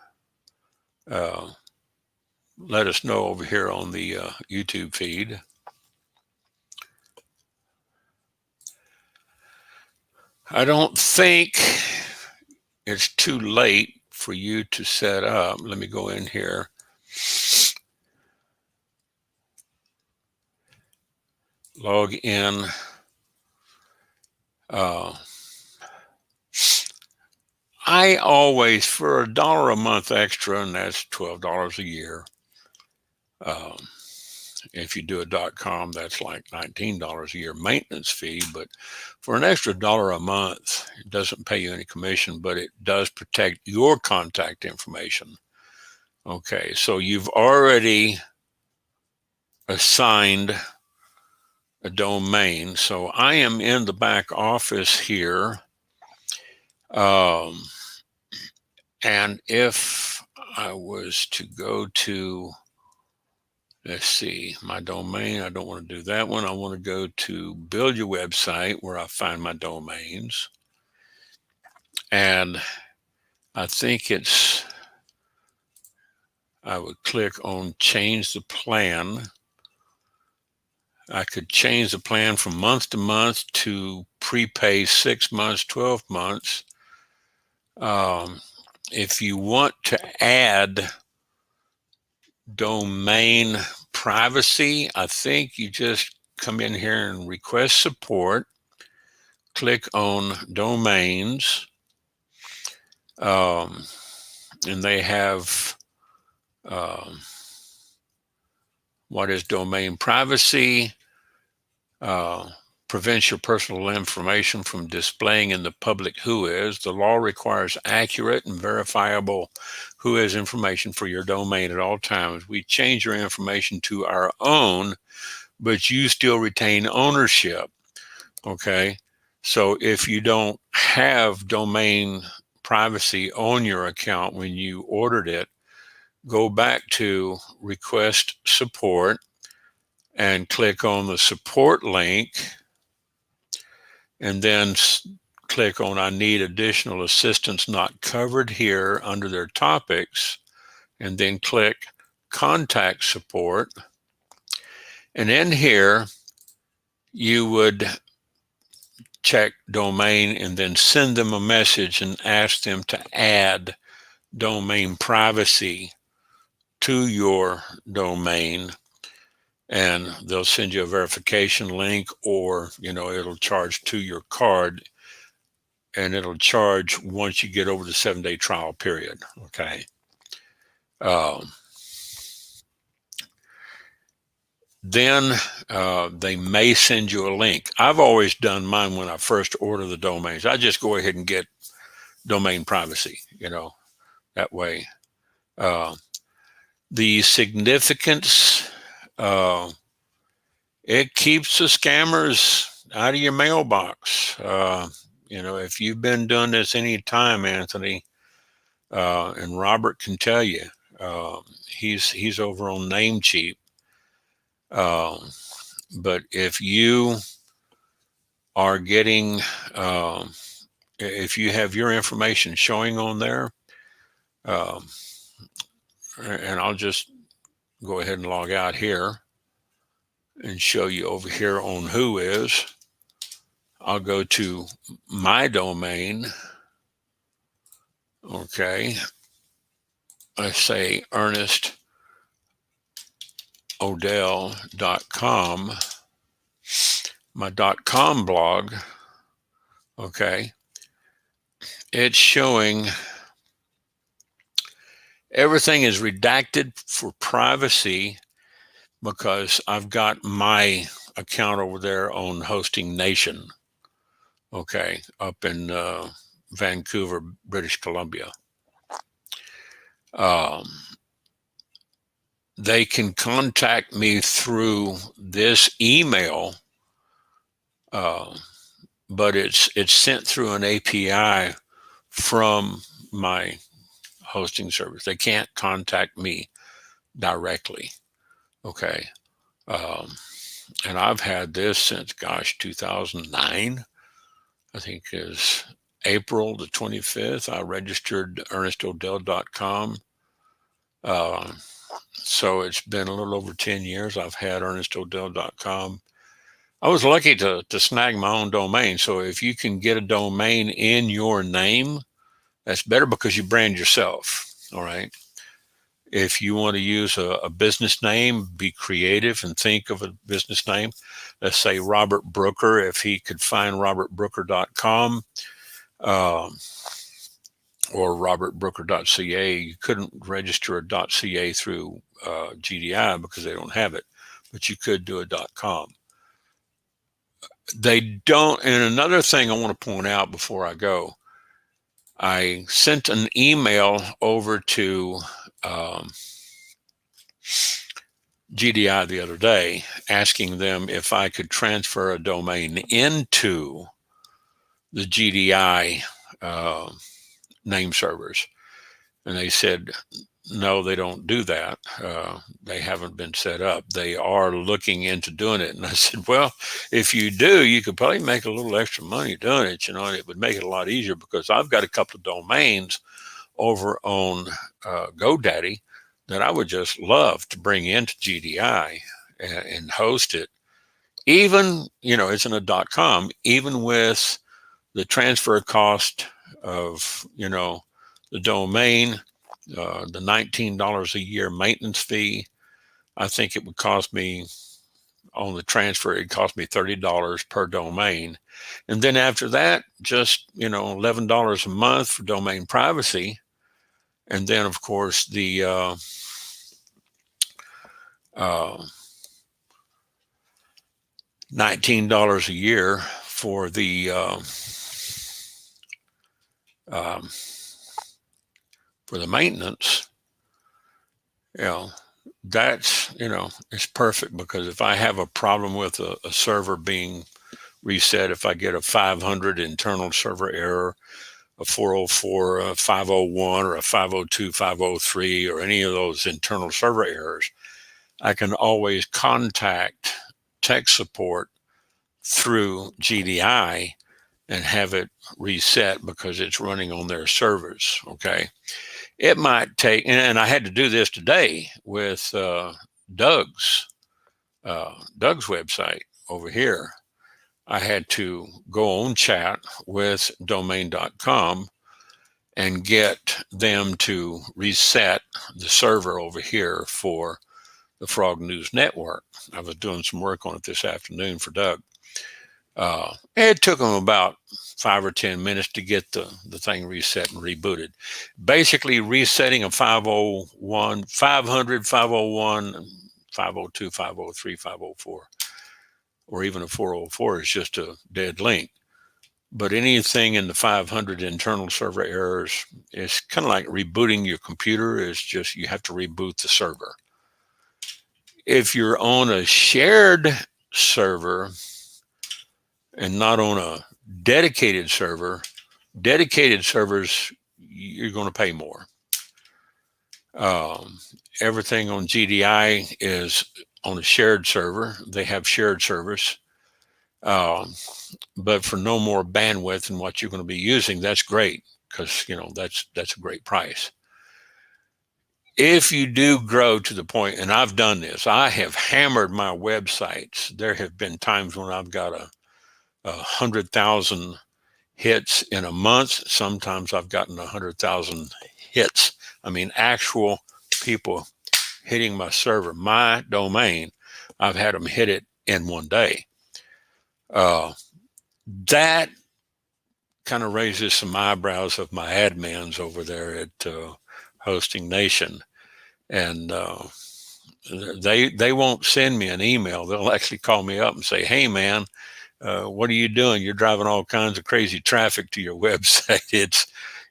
let us know over here on the YouTube feed. I don't think it's too late for you to set up. Let me go in here. Log in. I always, for $1 a month extra, and that's $12 a year. If you do a .com, that's like $19 a year maintenance fee. But for an extra $1 a month, it doesn't pay you any commission, but it does protect your contact information. Okay, so you've already assigned a domain. So I am in the back office here. And if I was to go to, let's see, my domain, I don't want to do that one. I want to go to build your website where I find my domains. And I think I would click on change the plan. I could change the plan from month to month to prepay 6 months, 12 months. If you want to add domain privacy, I think you just come in here and request support, click on domains, and they have what is domain privacy, prevents your personal information from displaying in the public whois. The law requires accurate and verifiable whois information for your domain at all times. We change your information to our own, but you still retain ownership. Okay, so if you don't have domain privacy on your account when you ordered it, go back to request support and click on the support link, and then click on I need additional assistance not covered here under their topics, and then click contact support. And in here, you would check domain and then send them a message and ask them to add domain privacy to your domain. And they'll send you a verification link, or, it'll charge to your card, and it'll charge once you get over the 7-day trial period. Okay. Then they may send you a link. I've always done mine when I first order the domains. I just go ahead and get domain privacy, that way. The significance, it keeps the scammers out of your mailbox. If you've been doing this any time, Anthony, and Robert can tell you, he's over on Namecheap. But if you are getting, if you have your information showing on there, and I'll just go ahead and log out here and show you over here on whois. I'll go to my domain. Okay. I say ErnestOdell.com. My .com blog. Okay. It's showing everything is redacted for privacy because I've got my account over there on Hosting Nation. Okay, up in Vancouver, British Columbia. They can contact me through this email, but it's sent through an API from my hosting service. They can't contact me directly. Okay. And I've had this since, 2009, I think is April the 25th, I registered ernestodell.com. So it's been a little over 10 years I've had ernestodell.com. I was lucky to snag my own domain. So if you can get a domain in your name, that's better because you brand yourself. All right. If you want to use a business name, be creative and think of a business name. Let's say Robert Brooker, if he could find robertbrooker.com or robertbrooker.ca. You couldn't register a .ca through GDI because they don't have it, but you could do a .com. They don't. And another thing I want to point out before I go, I sent an email over to GDI the other day asking them if I could transfer a domain into the GDI name servers. And they said, no, they don't do that. They haven't been set up. They are looking into doing it. And I said, well, if you do, you could probably make a little extra money doing it, you know, and it would make it a lot easier because I've got a couple of domains over on GoDaddy that I would just love to bring into GDI and host it. Even, you know, it's in a .com, even with the transfer cost of, you know, the domain, the $19 a year maintenance fee. I think it would cost me on the transfer, it cost me $30 per domain. And then after that, just, you know, $11 a month for domain privacy. And then of course the $19 a year for the maintenance. You know, that's, you know, it's perfect because if I have a problem with a server being reset, if I get a 500 internal server error, a 404, a 501, or a 502, 503, or any of those internal server errors, I can always contact tech support through GDI and have it reset because it's running on their servers. Okay. It might take, and I had to do this today with Doug's website over here. I had to go on chat with domain.com and get them to reset the server over here for the Frog News Network. I was doing some work on it this afternoon for Doug. It took them about 5 or 10 minutes to get the thing reset and rebooted. Basically resetting a 501, 500, 501, 502, 503, 504, or even a 404 is just a dead link. But anything in the 500 internal server errors is kind of like rebooting your computer. Is just you have to reboot the server. If you're on a shared server and not on a dedicated servers, you're going to pay more. Everything on GDI is on a shared server. They have shared servers. But for no more bandwidth than what you're going to be using, that's great because, you know, that's a great price. If you do grow to the point, and I've done this, I have hammered my websites. There have been times when I've got a 100,000 hits in a month. Sometimes I've gotten 100,000 hits. I mean, actual people hitting my server, my domain. I've had them hit it in one day. That kind of raises some eyebrows of my admins over there at Hosting Nation. And they won't send me an email. They'll actually call me up and say, hey, man, what are you doing? You're driving all kinds of crazy traffic to your website.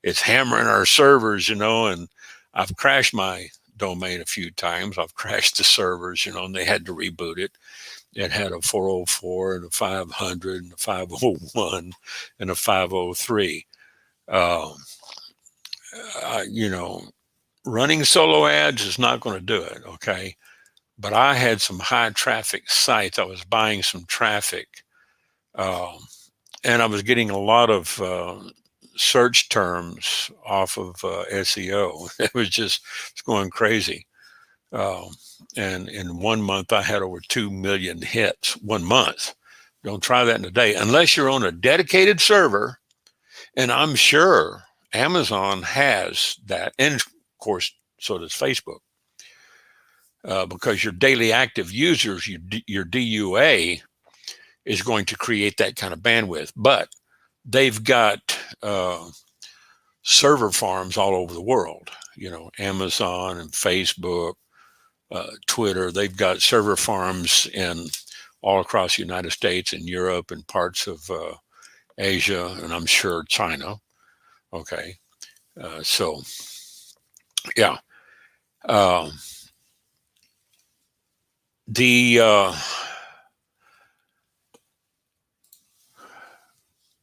It's hammering our servers, you know, and I've crashed my domain a few times. I've crashed the servers, you know, and they had to reboot it. It had a 404 and a 500 and a 501 and a 503. You know, running solo ads is not going to do it, okay? But I had some high traffic sites. I was buying some traffic, and I was getting a lot of search terms off of SEO. It's going crazy. And in 1 month, I had over 2 million hits. 1 month. Don't try that in a day unless you're on a dedicated server. And I'm sure Amazon has that. And of course, so does Facebook. Because your daily active users, your DUA, is going to create that kind of bandwidth. But they've got server farms all over the world. Amazon and Facebook, Twitter. They've got server farms all across the United States and Europe and parts of Asia, and I'm sure China. Okay. So, yeah.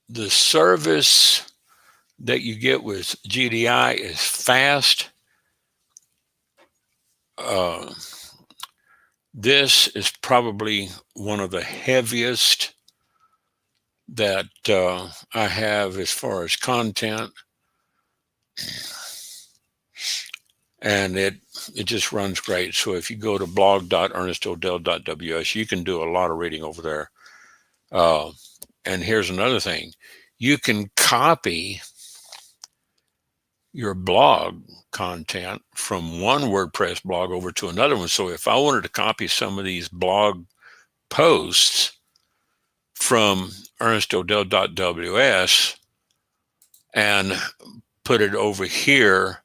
The service that you get with GDI is fast. This is probably one of the heaviest that I have as far as content. And it just runs great. So if you go to blog.ernestodell.ws, you can do a lot of reading over there. And here's another thing. You can copy your blog content from one WordPress blog over to another one. So if I wanted to copy some of these blog posts from ernestodell.ws and put it over here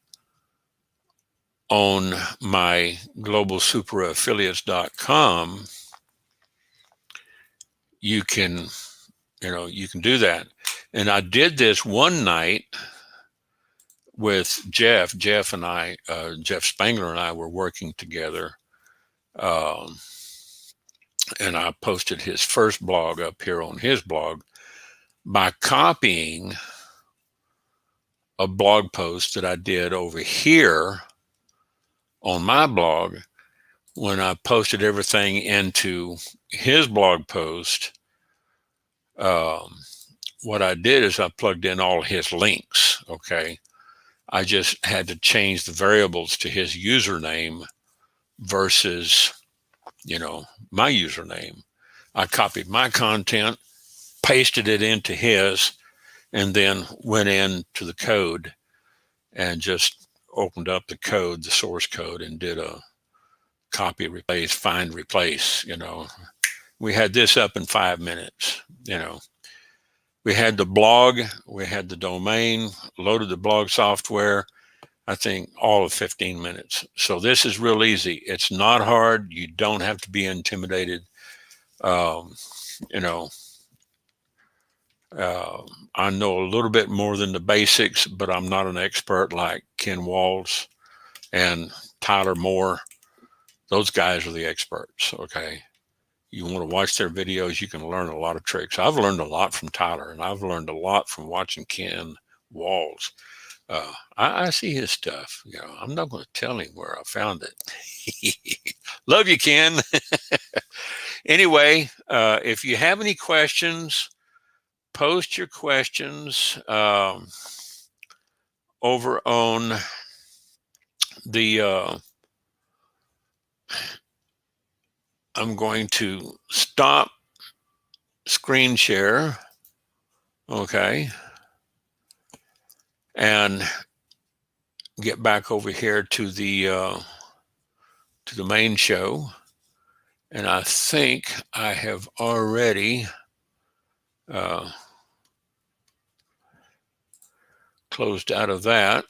on my globalsuperaffiliates.com, you can do that. And I did this one night with Jeff. Jeff Spangler and I were working together. And I posted his first blog up here on his blog by copying a blog post that I did over here on my blog. When I posted everything into his blog post, what I did is I plugged in all his links. Okay. I just had to change the variables to his username versus, my username. I copied my content, pasted it into his, and then went into the code and just opened up the code, the source code, and did a copy, replace, find, replace. We had this up in 5 minutes. We had the blog, we had the domain, loaded the blog software, I think all of 15 minutes. So this is real easy. It's not hard. You don't have to be intimidated. I know a little bit more than the basics, but I'm not an expert like Ken Walls and Tyler Moore. Those guys are the experts. Okay. You want to watch their videos, you can learn a lot of tricks. I've learned a lot from Tyler, and I've learned a lot from watching Ken Walls. I see his stuff. I'm not going to tell him where I found it. Love you, Ken. Anyway, if you have any questions, post your questions over on the I'm going to stop screen share, okay, and get back over here to the main show. And I think I have already closed out of that.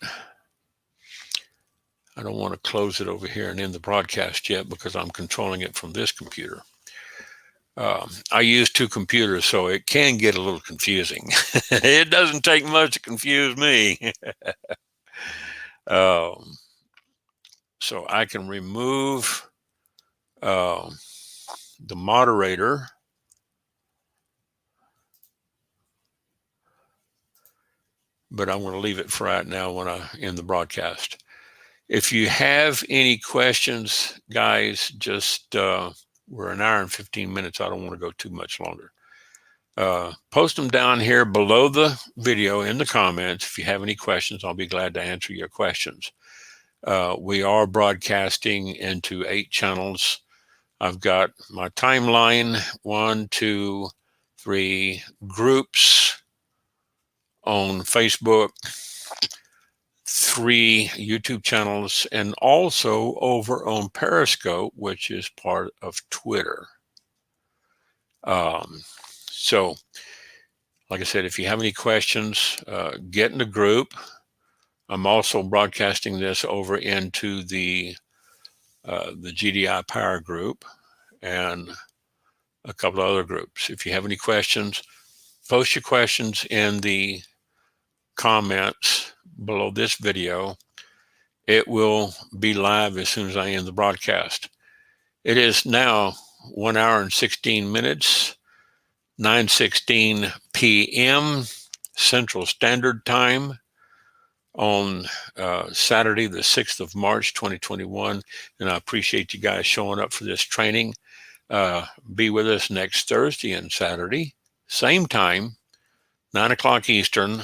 I don't want to close it over here and end the broadcast yet because I'm controlling it from this computer. I use 2 computers, so it can get a little confusing. It doesn't take much to confuse me. So I can remove the moderator. But I'm going to leave it for right now when I end the broadcast. If you have any questions, guys, just we're an hour and 15 minutes. I don't want to go too much longer. Post them down here below the video in the comments. If you have any questions, I'll be glad to answer your questions. We are broadcasting into 8 channels. I've got my timeline, 1, 2, 3 groups on Facebook, 3 YouTube channels, and also over on Periscope, which is part of Twitter. So, like I said, if you have any questions, get in the group. I'm also broadcasting this over into the GDI Power group and a couple of other groups. If you have any questions, post your questions in the comments below this video. It will be live as soon as I end the broadcast. It is now 1 hour and 16 minutes, 9:16 p.m. Central Standard Time on Saturday, the 6th of March, 2021. And I appreciate you guys showing up for this training. Be with us next Thursday and Saturday, same time, 9 o'clock Eastern,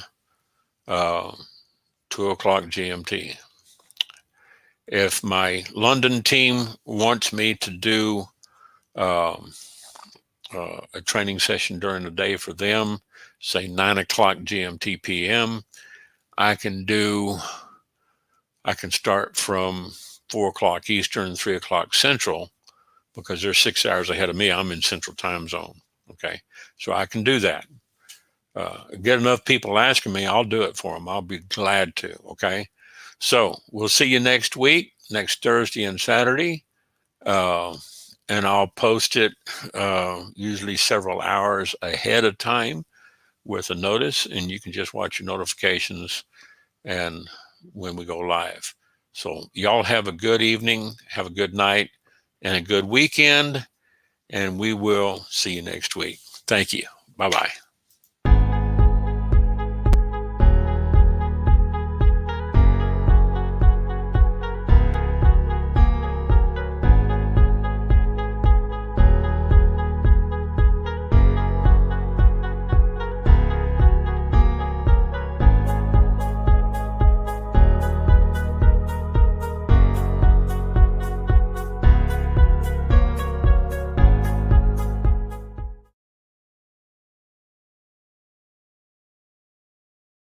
2 o'clock GMT. If my London team wants me to do a training session during the day for them, say 9 o'clock GMT PM, I can start from 4 o'clock Eastern, 3 o'clock Central, because they're 6 hours ahead of me. I'm in Central Time Zone. Okay, so I can do that. Get enough people asking me, I'll do it for them. I'll be glad to. Okay, so we'll see you next week, next Thursday and Saturday, and I'll post it usually several hours ahead of time with a notice, and you can just watch your notifications and when we go live. So y'all have a good evening, have a good night, and a good weekend, and we will see you next week. Thank you. Bye-bye.